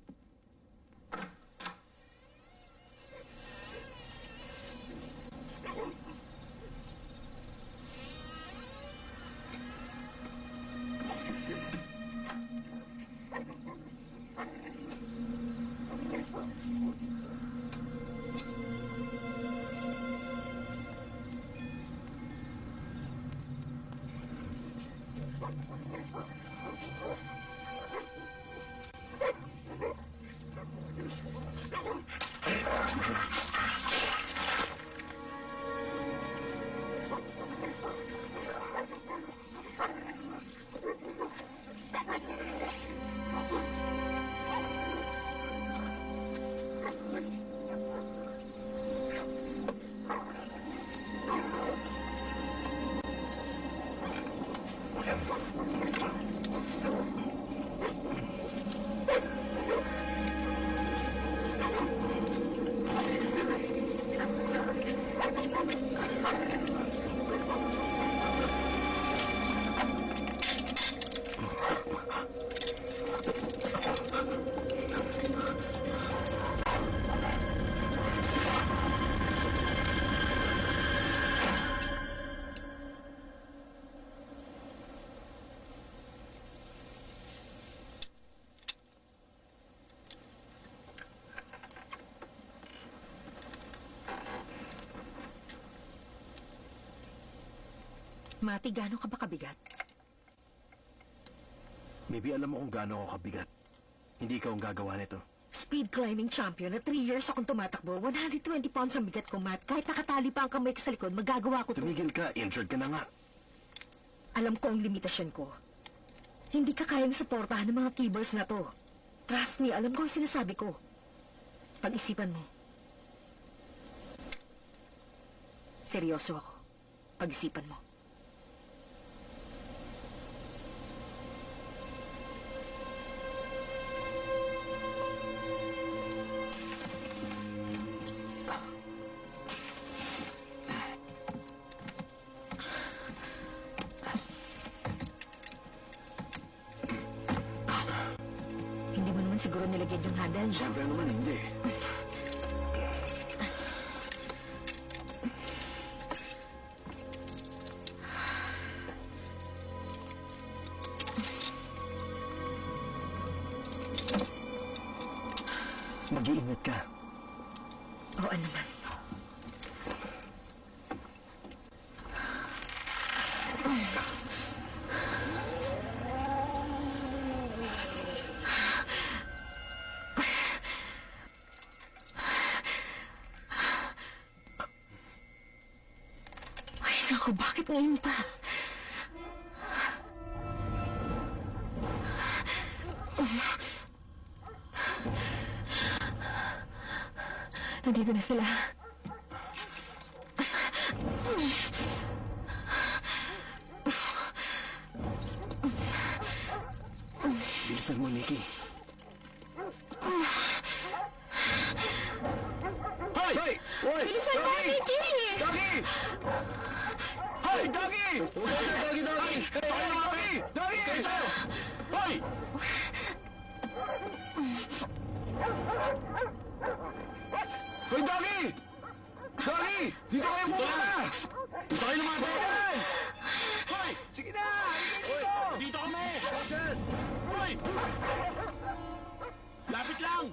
Mati, gaano ka ba kabigat? Maybe alam mo kung gaano ako kabigat. Hindi ikaw ang gagawa nito. Speed climbing champion na 3 years akong tumatakbo. 120 pounds ang bigat ko, Matt. Kahit nakatali pa ang kamay ko sa likod, magagawa ko to. Tumigil ka, injured ka na nga. Alam ko ang limitasyon ko. Hindi ka kayang suportahan ng mga keyboards na to. Trust me, alam ko ang sinasabi ko. Pag-isipan mo. Seryoso ako. Pag-isipan mo. Hindi mo naman siguro nilagyan yung handle, no? Siyempre naman, hindi. Mag-iingat ka. Oo naman. Ay, naku, bakit ngayon pa? Nandito na sila. Bilisan mo, Nikki. Hoy! Hoy! Bilisan mo, Nikki! Doggy! Hoy, Doggy! Doggy, Doggy! Doggy! Doggy! Hoy! Hoy, Doggy! Doggy! Dito kayo muna! Dito kayo lumabas! Hoy! Sige na! Halika dito! Dito kami! Hoy! Lapit lang!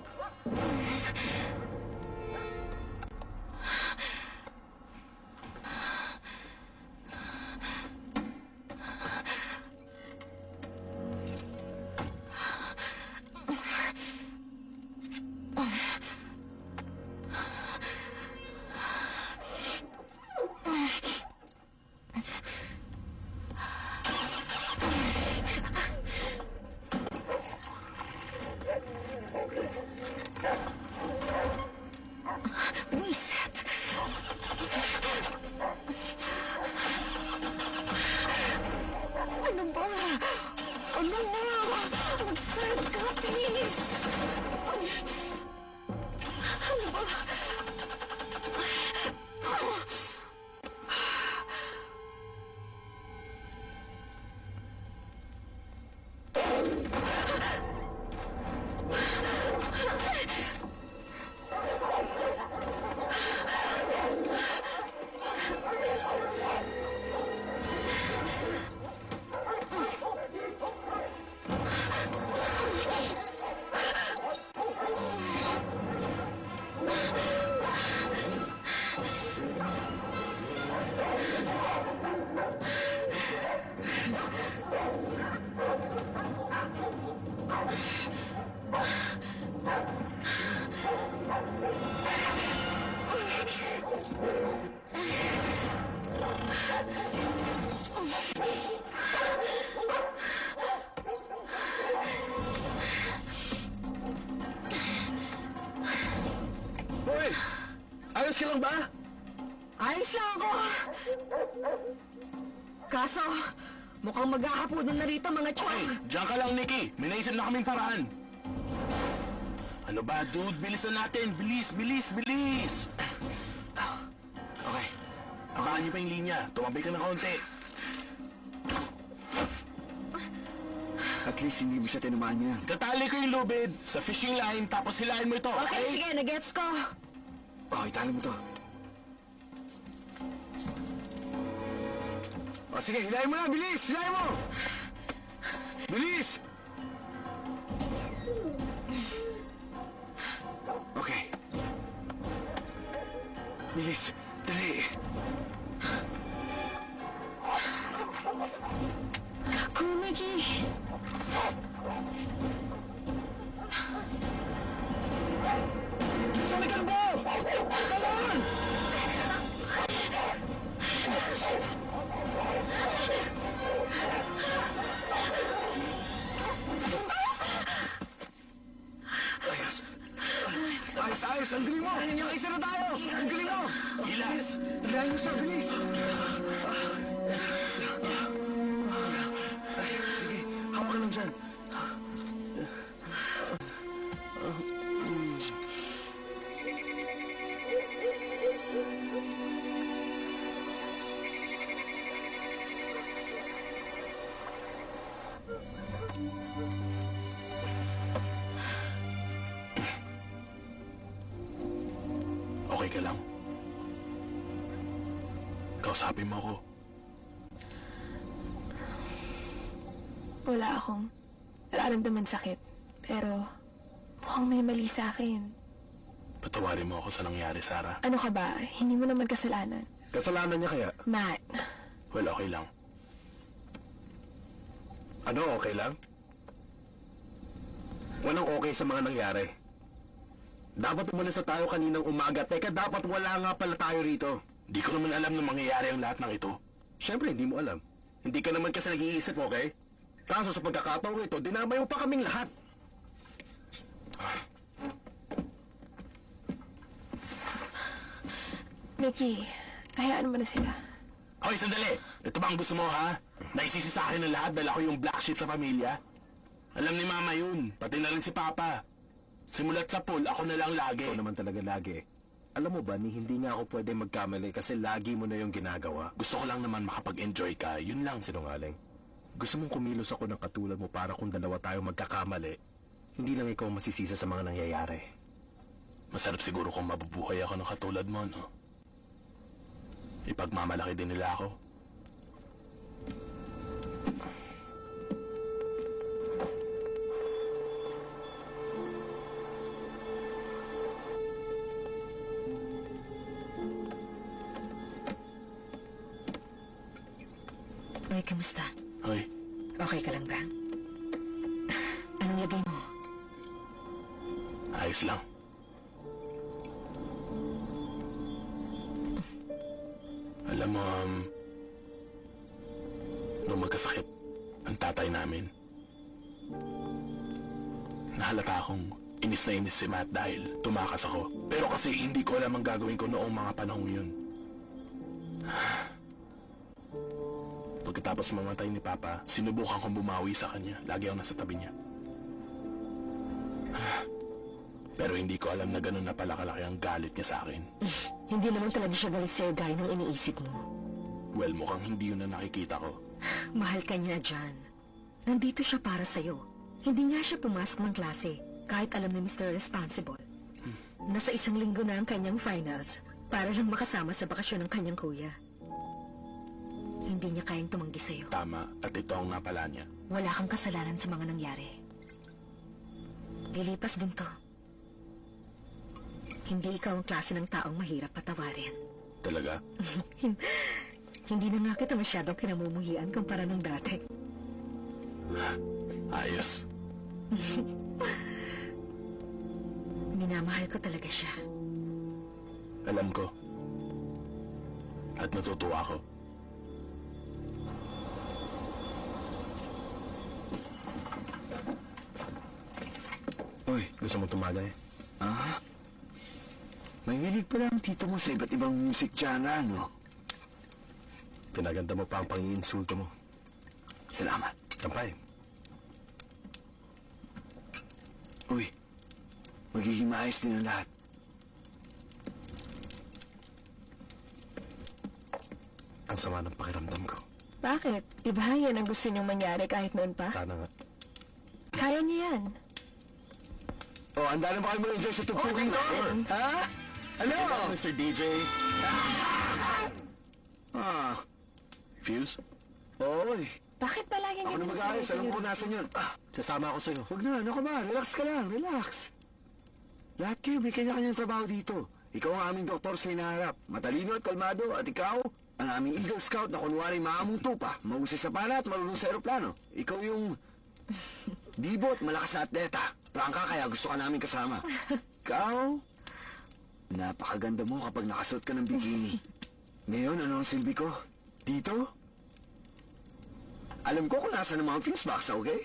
Reset! Ano ba? Ano ba? Mag-start ka, please! Ano ba? Hoy! Ayos ka lang ba? Ayos lang ako! Kaso, Mukhang maghahaponan na rito, mga Okay, chwang! diyan ka lang, Nikki. May naisip na kaming paraan. Ano ba, dude? Bilisan natin. Bilis, bilis, bilis! Okay. Habakan niyo pa yung linya. Tumabay ka ng kaunti. At least hindi mo siya tinamaan niya. Tatali ko yung lubid sa fishing line, tapos hilahin mo ito, Okay, sige, nagets ko. Oh, italo mo to. O sige, hilahin mo na! Bilis! Hilahin mo! Bilis! Okay. Bilis! Dali! Kumiki! Sa likod mo! Talon! Ayos! Ayos, ayos! Ang galing mo! Yung isa na tayo! Ang galing mo! Hilas! Hilahin mo sa bilis! Sige, hawak ka lang dyan. Okay ka lang? Kausapin mo ako. Wala akong nararamdaman sakit. Pero mukhang may mali sa akin. Patawarin mo ako sa nangyari, Sarah. Ano ka ba? Hindi mo naman kasalanan. Kasalanan niya kaya? Matt, Well, okay lang. Ano, okay lang? Walang okay sa mga nangyari. Dapat umalis na tayo kaninang umaga. Teka, dapat wala nga pala tayo rito. Di ko naman alam na mangyayari ang lahat ng ito. Siyempre, hindi mo alam. Hindi ka naman kasi nag-iisip, okay? Kaso sa pagkakataong ito, dinamay mo pa kaming lahat. Nikki, hayaan mo na sila. Hoy, sandali! Ito ba ang gusto mo, ha? Naisisi sa akin ng lahat dahil ako yung black sheep sa pamilya? Alam ni Mama yun, pati na rin si Papa. Simulat sa pool, ako na lang lagi. Ikaw naman talaga lagi. Alam mo ba, ni hindi nga ako pwede magkamali kasi lagi mo na yung ginagawa. Gusto ko lang naman makapag-enjoy ka, yun lang. Sinungaling. Gusto mong kumilos ako ng katulad mo para kung dalawa tayo magkakamali, hindi lang ikaw masisisa sa mga nangyayari. Masarap siguro kung mabubuhay ako ng katulad mo, no? Ipagmamalaki din nila ako. Ay, kamusta? Hoy, Okay ka lang ba? Anong lagay mo? ayos lang. Alam mo, nung magkasakit ang tatay namin, nahalata akong inis na inis si Matt dahil tumakas ako. Pero kasi hindi ko alam ang gagawin ko noong mga panahong yun. Pagkatapos mamatay ni Papa, sinubukan kong bumawi sa kanya. Lagi ako nasa tabi niya. Pero hindi ko alam na ganun na pala kalaki ang galit niya sa akin. Hindi naman talaga siya galit sa'yo gaya ng iniisip mo. Well, mukhang hindi yun na nakikita ko. Mahal ka niya, John. Nandito siya para sa'yo. Hindi nga siya pumasok ng klase, kahit alam ni Mr. Responsible. Nasa 1 linggo na ang kanyang finals para lang makasama sa bakasyon ng kanyang kuya. Hindi niya kayang tumanggi sa'yo. Tama, at ito ang napala niya. Wala kang kasalanan sa mga nangyari. Lilipas din to. Hindi ikaw ang klase ng taong mahirap patawarin. Talaga? Hindi na nga kita masyadong kinamumuhian kumpara ng dati. Ayos. Minamahal ko talaga siya. Alam ko. At natutuwa ako. Uy, gusto mo tumagay? Ah? Nanginig pala ang tito mo sa iba't ibang music genre, no? Pinaganda mo pa ang pang-iinsulto mo. Salamat. Tampay. Uy, magiging maayos din ang lahat. Ang sama ng pakiramdam ko. Bakit? Diba yan ang gusto niyong mangyari kahit noon pa? Sana nga. Kaya niyo yan. Oh, handa na ba kayo mag-enjoy sa tugtugin ko? Ha? Ano? Mr. DJ. Ah, Fuse? oy. Bakit palaging Ako na mag-aayos. Alam ko kung nasan yun. Sasama ako sa'yo. Huwag na, ano ka ba? Relax ka lang, relax. Lahat kayo may kanya-kanyang trabaho dito. Ikaw ang aming doktor sa hinaharap. Matalino at kalmado. At ikaw, ang aming Eagle Scout na kunwari maamong tupa. Mahusay sa pala at marunong sa aeroplano. Ikaw yung bibot, malakas na atleta. Prangka kaya gusto ka namin kasama. Ikaw, napakaganda mo kapag nakasuot ka ng bikini. Ngayon, ano ang silbi ko? Dito? Alam ko kung nasa ng mga fuse box, okay?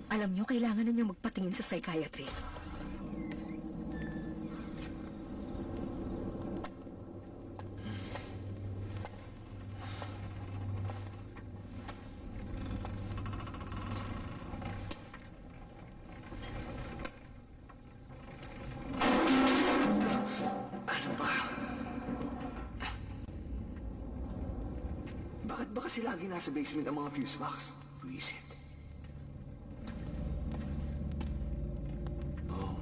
Alam nyo, kailangan na niyo magpatingin sa psychiatrist. Ano ba? Bakit ba kasi lagi nasa basement ang mga fuse box? Who is it? Oh.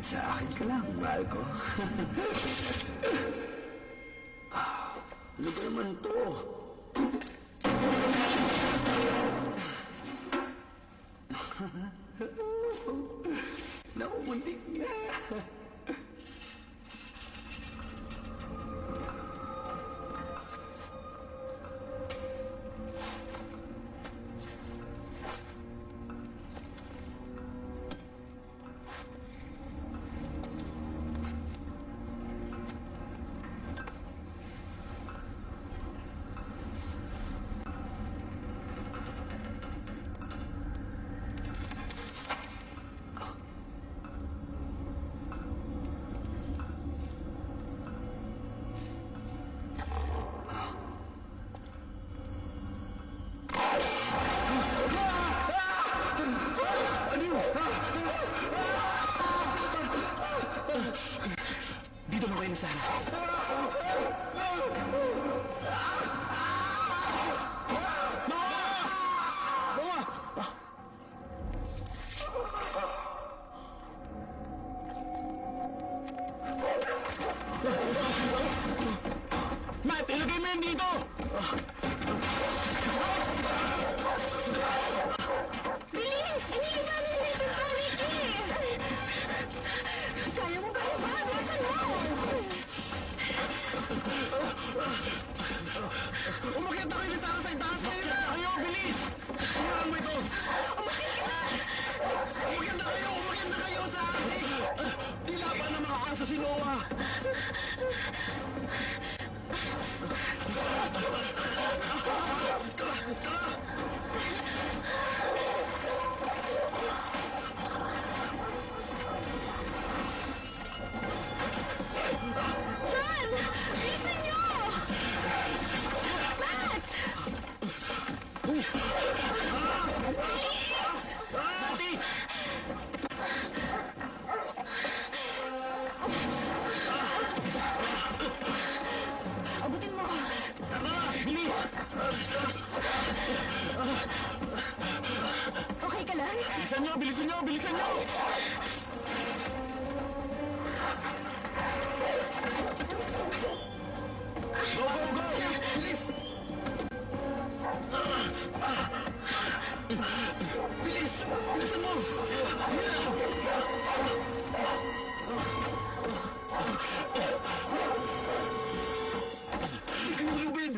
Sa akin ka lang, mahal ko. Ano ba naman to? Naku, muntik na. Dito na kayo na sana. Matt, ilagay mo yan dito! Bilis! Hindi ka namin dito sa Ricky! Kaya mo ba yung bilisan mo? Umakyat na kayo na sana sa itaas kayo na! Kayo, bilis! Ano mo ito? Umakyat na kayo sa atin! Tila pa na makakasa si Noah! John! Bilisan niyo! Matt! Bilis! Dati! Abutin mo! Bilis! Okay ka lang? Bilisan nyo! Bilisan nyo! Bilisan nyo! Go, go, go! Bilis! Bilis! Bilisan mo! Hindi kayo lubid!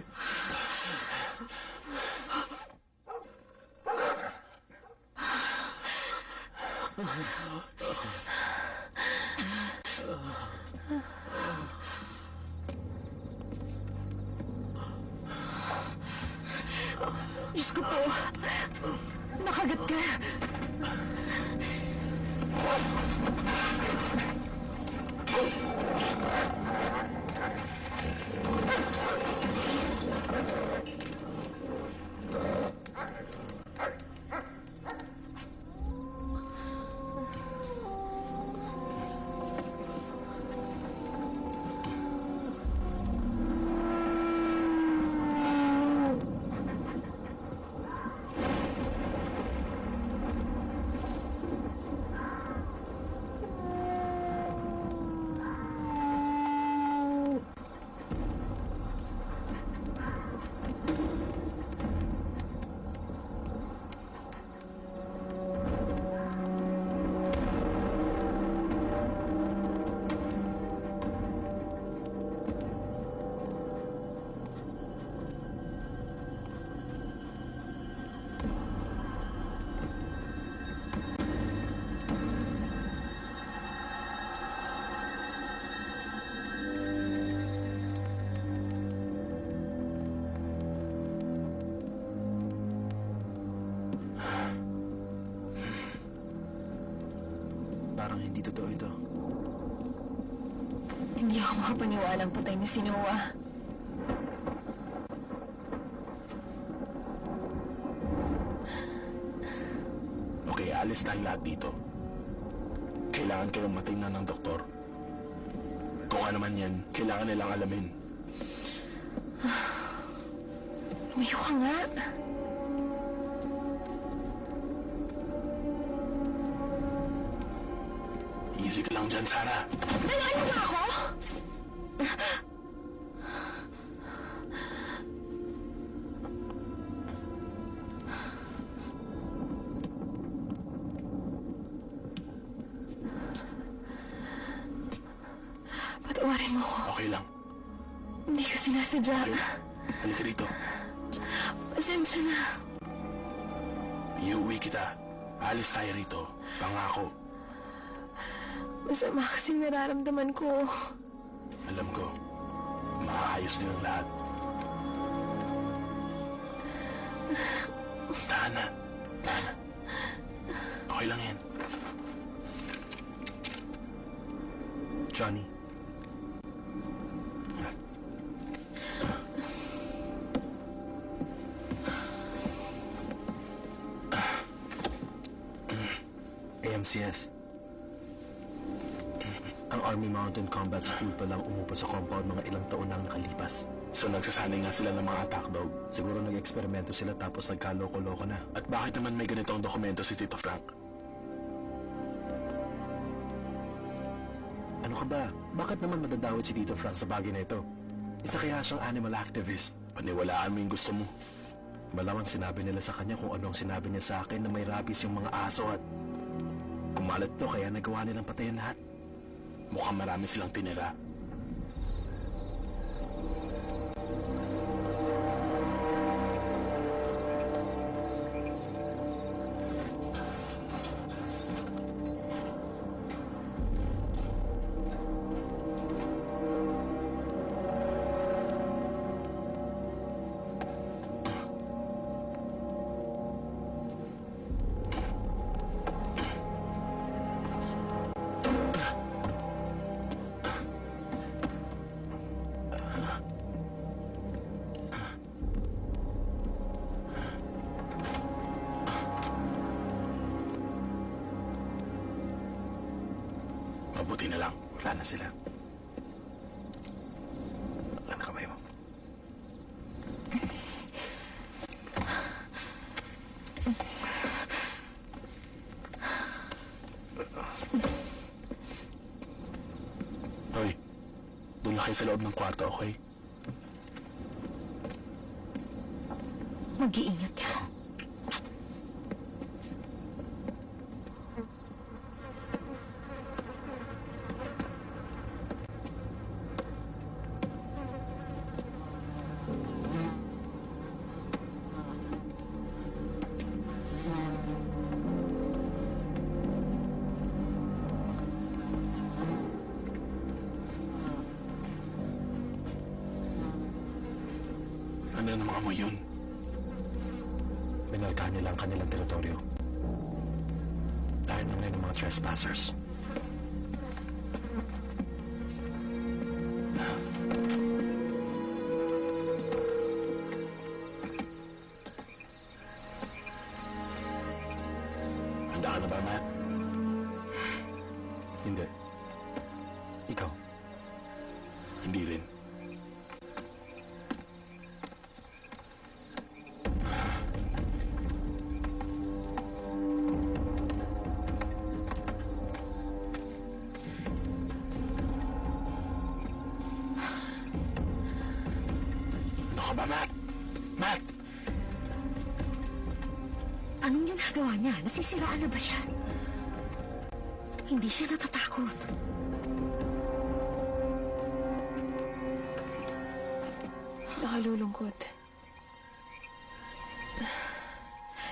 Diyos ko po. Nakagat ka. Parang hindi totoo ito. Hindi ako makapaniwalang patay na si Noah. Okay, alis tayo lahat dito. Kailangan kayong matingnan ng doktor. Kung ano man yan, kailangan nilang alamin. Lumayo ka nga. Easy ka lang dyan, Sarah. Ano ba ako? Patawarin mo ko. Okay lang. Hindi ko sinasadya. Okay. Halika dito. Pasensya na. Iuwi kita. Alis tayo rito. Pangako. Masama kasing nararamdaman ko. Alam ko. Maayos din ang lahat. Tahan na. Tahan na. Okay lang yan. Johnny. AMCS. Ang Army Mountain Combat School pa lang umupo sa compound mga ilang taon nang nakalipas. So nagsasanay nga sila ng mga attack dog. Siguro nag-eksperimento sila tapos nagkaloko-loko na. At bakit naman may ganitong dokumento si Tito Frank? Ano ka ba? Bakit naman madadawit si Tito Frank sa bagay na ito? Isa kaya siyang animal activist. Paniwalaan mo yung gusto mo. Malamang sinabi nila sa kanya kung anong sinabi niya sa akin na may rabies yung mga aso at kumalat to kaya nagawa nilang patayin lahat. Mukhang marami silang tinira. Mabuti na lang. Wala na sila. Wala na kamay mo. Hoy, doon lang kayo sa loob ng kwarto, okay? Mag-iingat ka. na ng mga amoy yun? Minalkahan nila ang kanilang teritoryo. Tayo na ngayon ng mga trespassers. Handa ka na ba, Matt? Hindi. Ikaw. Hindi rin. Ano ka ba, Matt? Matt! Anong ginagawa niya? Nasisiraan na ba siya? Hindi siya natatakot. Nakalulungkot.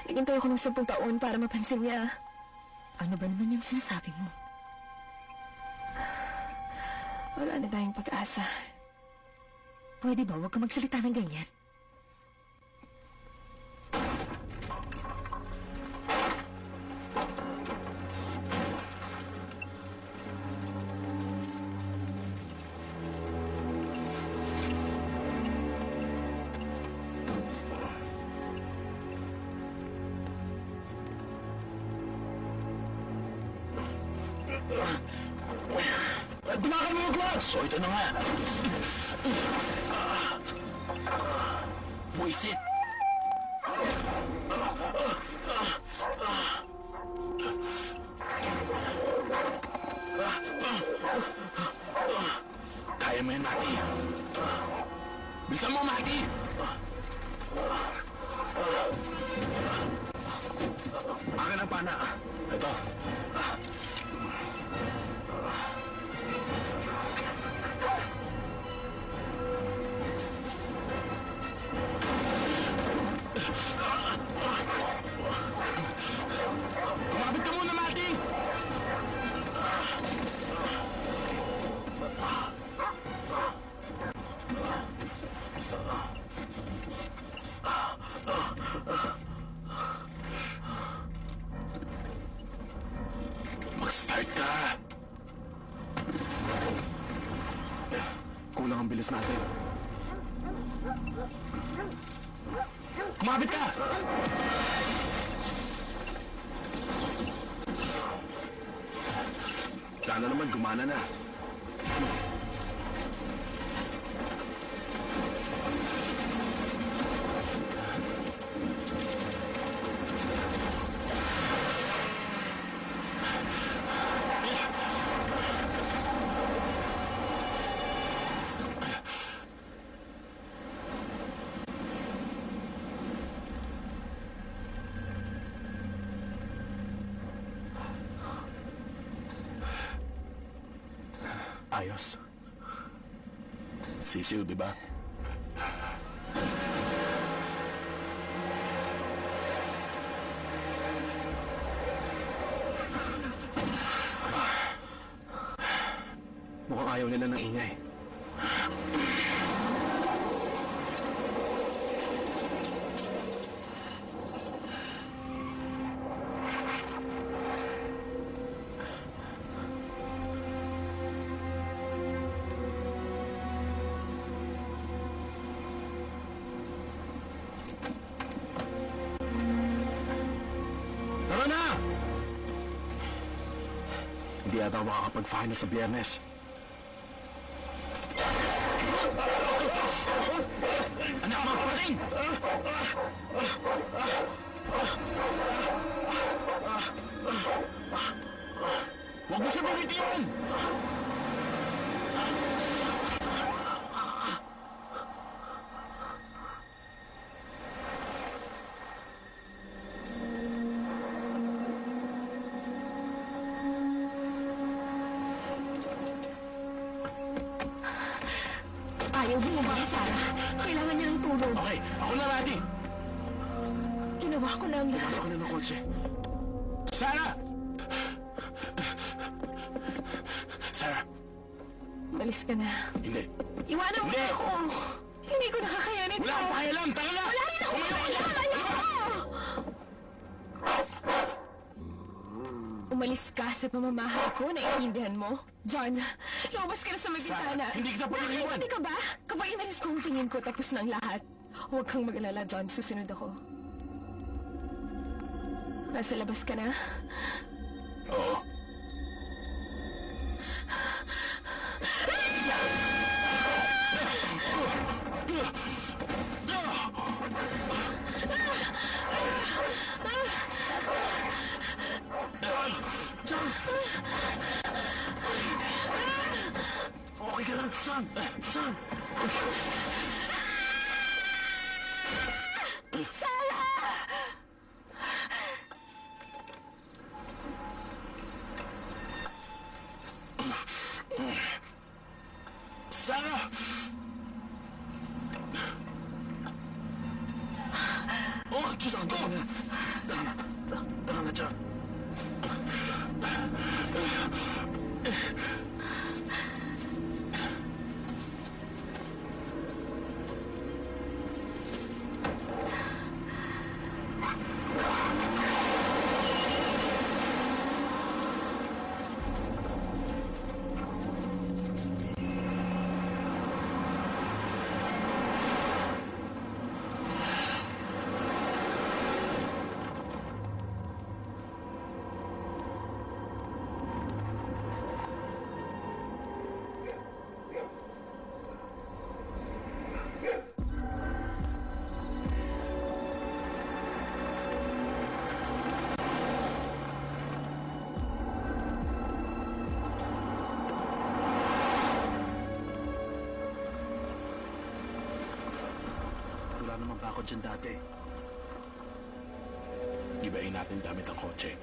Naghintay ako ng 10 taon para mapansin niya. Ano ba naman yung sinasabi mo? Wala na tayong pag-asa. Pwede ba huwag ka magsalita ng ganyan? Tumakan mo yung gloves! O, ito na nga. Buisit! Kaya mo yan, Mati. Bilisan mo, Mati! Akin ang pana. Ito. Kumapit ka muna, Mati! Mag-start ka! Kulang ang bilis natin. Kumapit ka! Sana naman gumana na. Ayos. Sisiw, di ba? Mukhang ayaw nila ng ingay. Tara na! Hindi ata ako makakapag-final sa Biyernes. Anak mo, parating! Huwag mo siya bibitiwan! Ayaw bumaba, Sarah. Kailangan niya ng tulong. Okay, ako na, Mati! Ginawa ko na ang lahat. Pasok ka na ng kotse. Sarah! Sarah! Malis ka na. Hindi. Iwanan mo Hindi. na ako. Hindi ko nakakayanin Wala akong pakialam! Tara na! Wala rin akong pakialam! Ayoko! Umalis ka sa pamamahay ko, naiintindihan mo? John, lumabas ka na sa may bintana. Hindi kita pwedeng iwan. Hindi ka ba? Kapag inalis ko ang tingin ko, tapos ng lahat. Huwag kang mag-alala, John. Susunod ako. Nasa labas ka na? Oo. Okay ka lang, Sam! Sam! Sarah! Oh, Diyos ko! Tara na, John. Wala naman ba ako dyan dati? Ibahin natin gamit ang kotse.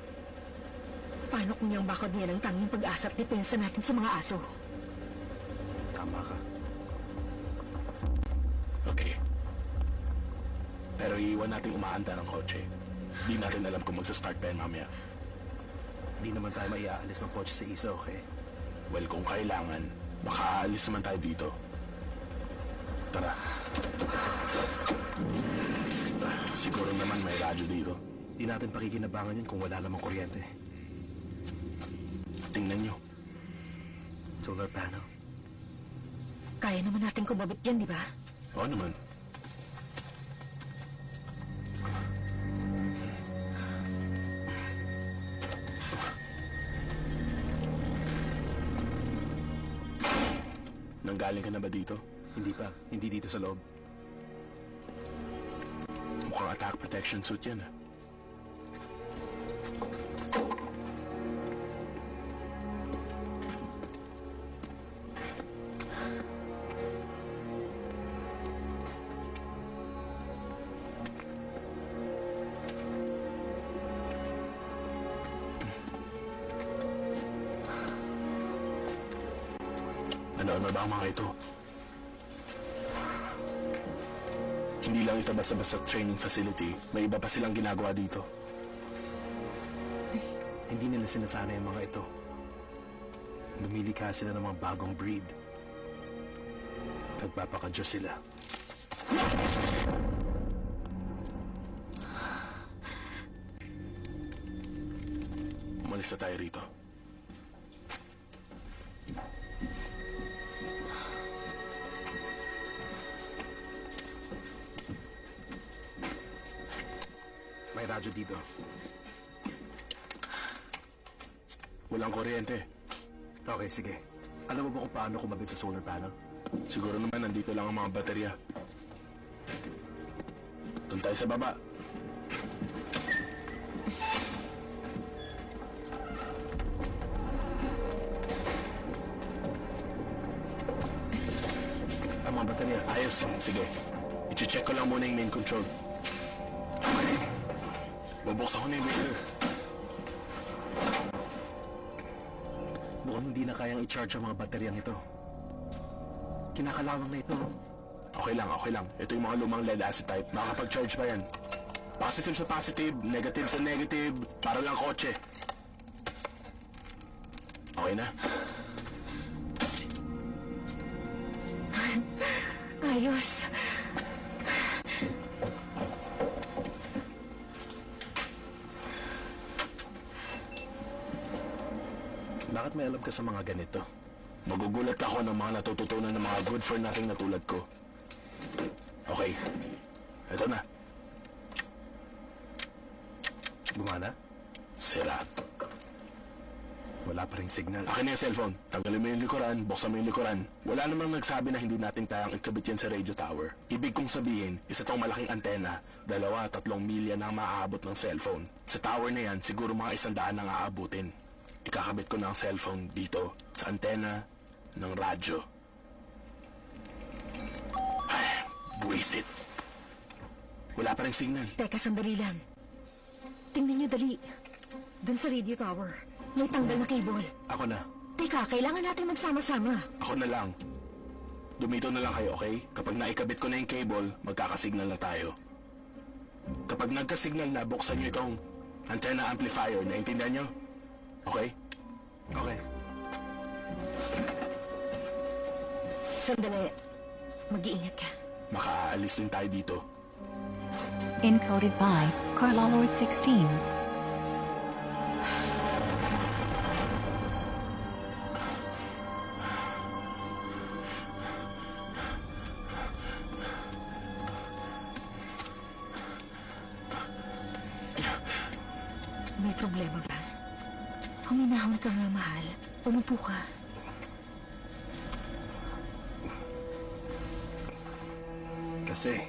Paano kung yung bakod niya ang tanging pag-asa at depensa natin sa mga aso? Tama ka. Okay. Pero iiwan natin umaandar ang kotse. Di natin alam kung magsa-start pa yan mamaya. Di naman tayo maiaalis ng kotse sa isa, okay? Well, kung kailangan, makaalis naman tayo dito. Tara. Siguro naman may radyo dito. Di natin pakikinabangan yun kung wala namang kuryente. Tingnan nyo. Solar panel. Kaya naman natin kumabit yan, di ba? Oo naman. Nanggaling ka na ba dito? Hindi pa. Hindi dito sa loob. Mukhang attack protection suit yan, ah. Ano ba ang mga ito? Hindi lang ito basta-basta training facility. May iba pa silang ginagawa dito. Hindi nila sinasanay ang mga ito. Lumilikha sila ng mga bagong breed. Nagpapaka-Diyos sila. Umalis na tayo rito. May radyo dito. Walang kuryente. Okay, sige. Alam mo ba kung paano kumabit sa solar panel? Siguro naman nandito lang ang mga baterya. Doon tayo sa baba. Ang mga baterya. Ayos. Sige. I-check ko lang muna yung main control. Okay. Bubuksan ko na yung breaker. Mukhang hindi na kayang i-charge ang mga bateryang ito. Kinakalawang na ito. Okay lang. Ito yung mga lumang lead acid type. Makakapag-charge pa yan. Positive sa positive, negative sa negative, para lang kotse. Okay na? Ayos Ayos. Bakit may alam ka sa mga ganito? Magugulat ako ng mga natututunan ng mga good-for-nothing na tulad ko. Okay. Eto na. Gumana? Sira. Wala pa rin signal. Akin na yung cellphone. Tanggalin mo yung likuran, buksan mo yung likuran. Wala namang nagsabi na hindi natin kayang ikabit yan sa radio tower. Ibig kong sabihin, isa tong malaking antena, 2-3 milya na ang maaabot ng cellphone. Sa tower na yan, siguro mga 100 ang aabutin. Ikakabit ko na ang cellphone dito, sa antena ng radyo. Ay, buwisit. Wala pa rin signal. Teka, sandali lang. Tingnan niyo dali. Doon sa radio tower, may tanggal na cable. Ako na. Teka, kailangan natin magsama-sama. Ako na lang. Dumito na lang kayo, okay? Kapag naikabit ko na yung cable, magkakasignal na tayo. Kapag nagkasignal na, buksan nyo itong antenna amplifier. Naintindihan nyo? Okay? Okay. Sandali. Mag-iingat ka. Makaalis din tayo dito. Encoded by Carlalord 16. May problema ba? Huminahon ka nga, mahal. Umupo ka. Kasi...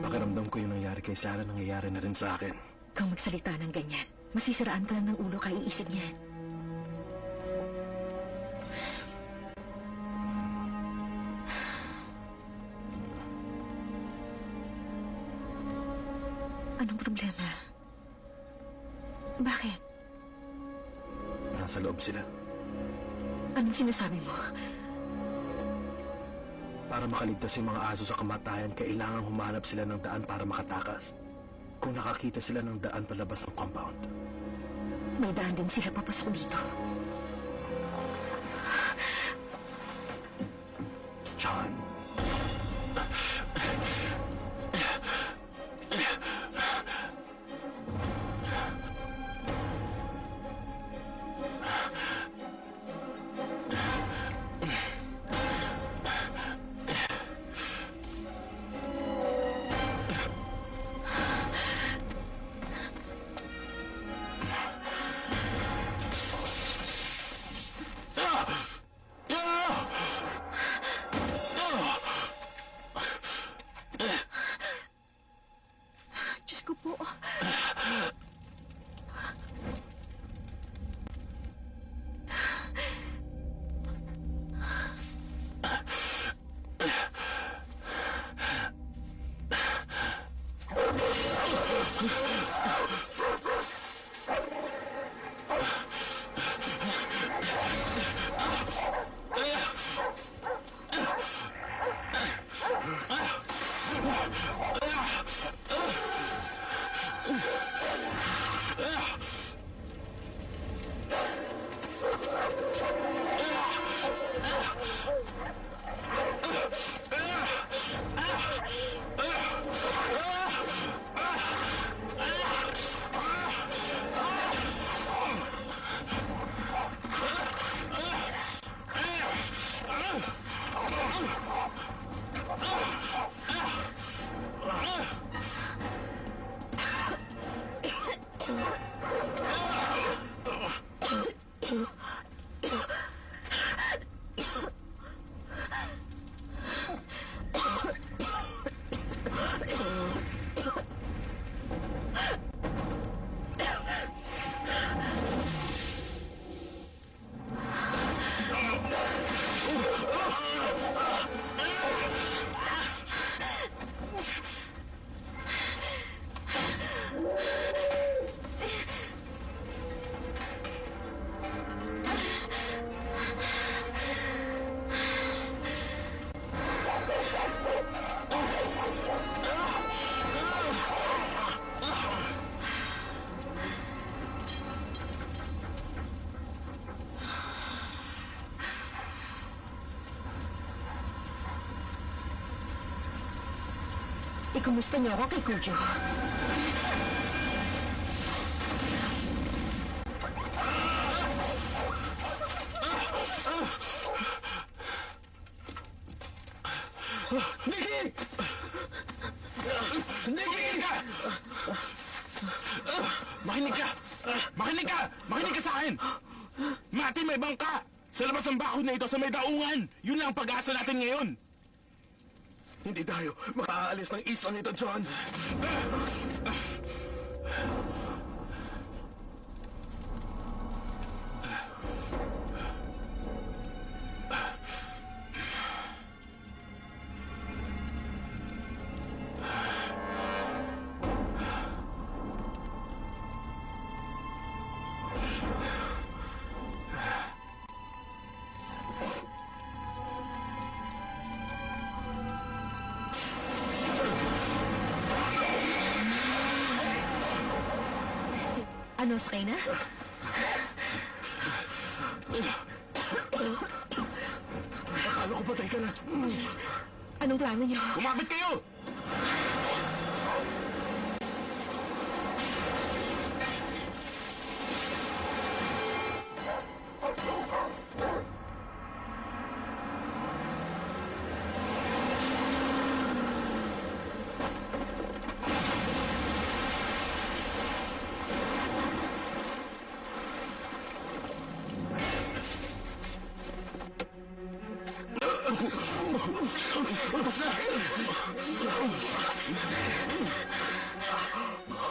pakiramdam ko yung nangyari kay Sarah, nangyayari na rin sa akin. Kung magsalita ng ganyan, masisiraan ka lang ng ulo kay iisip niya. Anong problema? Bakit? Nasa loob sila. Anong sinasabi mo? Para makaligtas yung mga aso sa kamatayan, kailangang humanap sila ng daan para makatakas. Kung nakakita sila ng daan palabas ng compound. May daan din sila papasok dito. John. Diyos ko po. Ikumusta niyo ako kay Cujo. Nikki! Nikki! Makinig ka! Makinig ka! Makinig ka sa akin! Mati, may bangka! Sa labas ng bakod na ito sa may daungan! Yun lang ang pag-asa natin ngayon! Hindi tayo makaalis ng isla nito, John. Ano, sakay na? Akala ko patay ka na. Anong plano niyo? Kumapit kayo!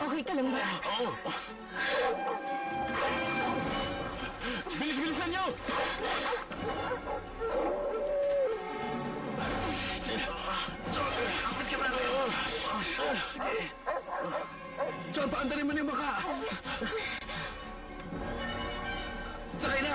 Okay ka lang ba? Oo! Bilis-bilisan nyo! Kapit ka sa akin. Sige. John, paandarin mo na yung baka. Sakay na!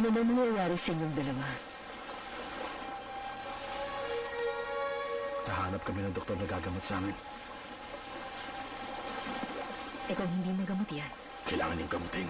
Ano na nangyayari sa inyong dalawa? Nahanap kami ng doktor na gagamot sa amin. Eh kung hindi magamot yan, Kailangan niyong gamutin.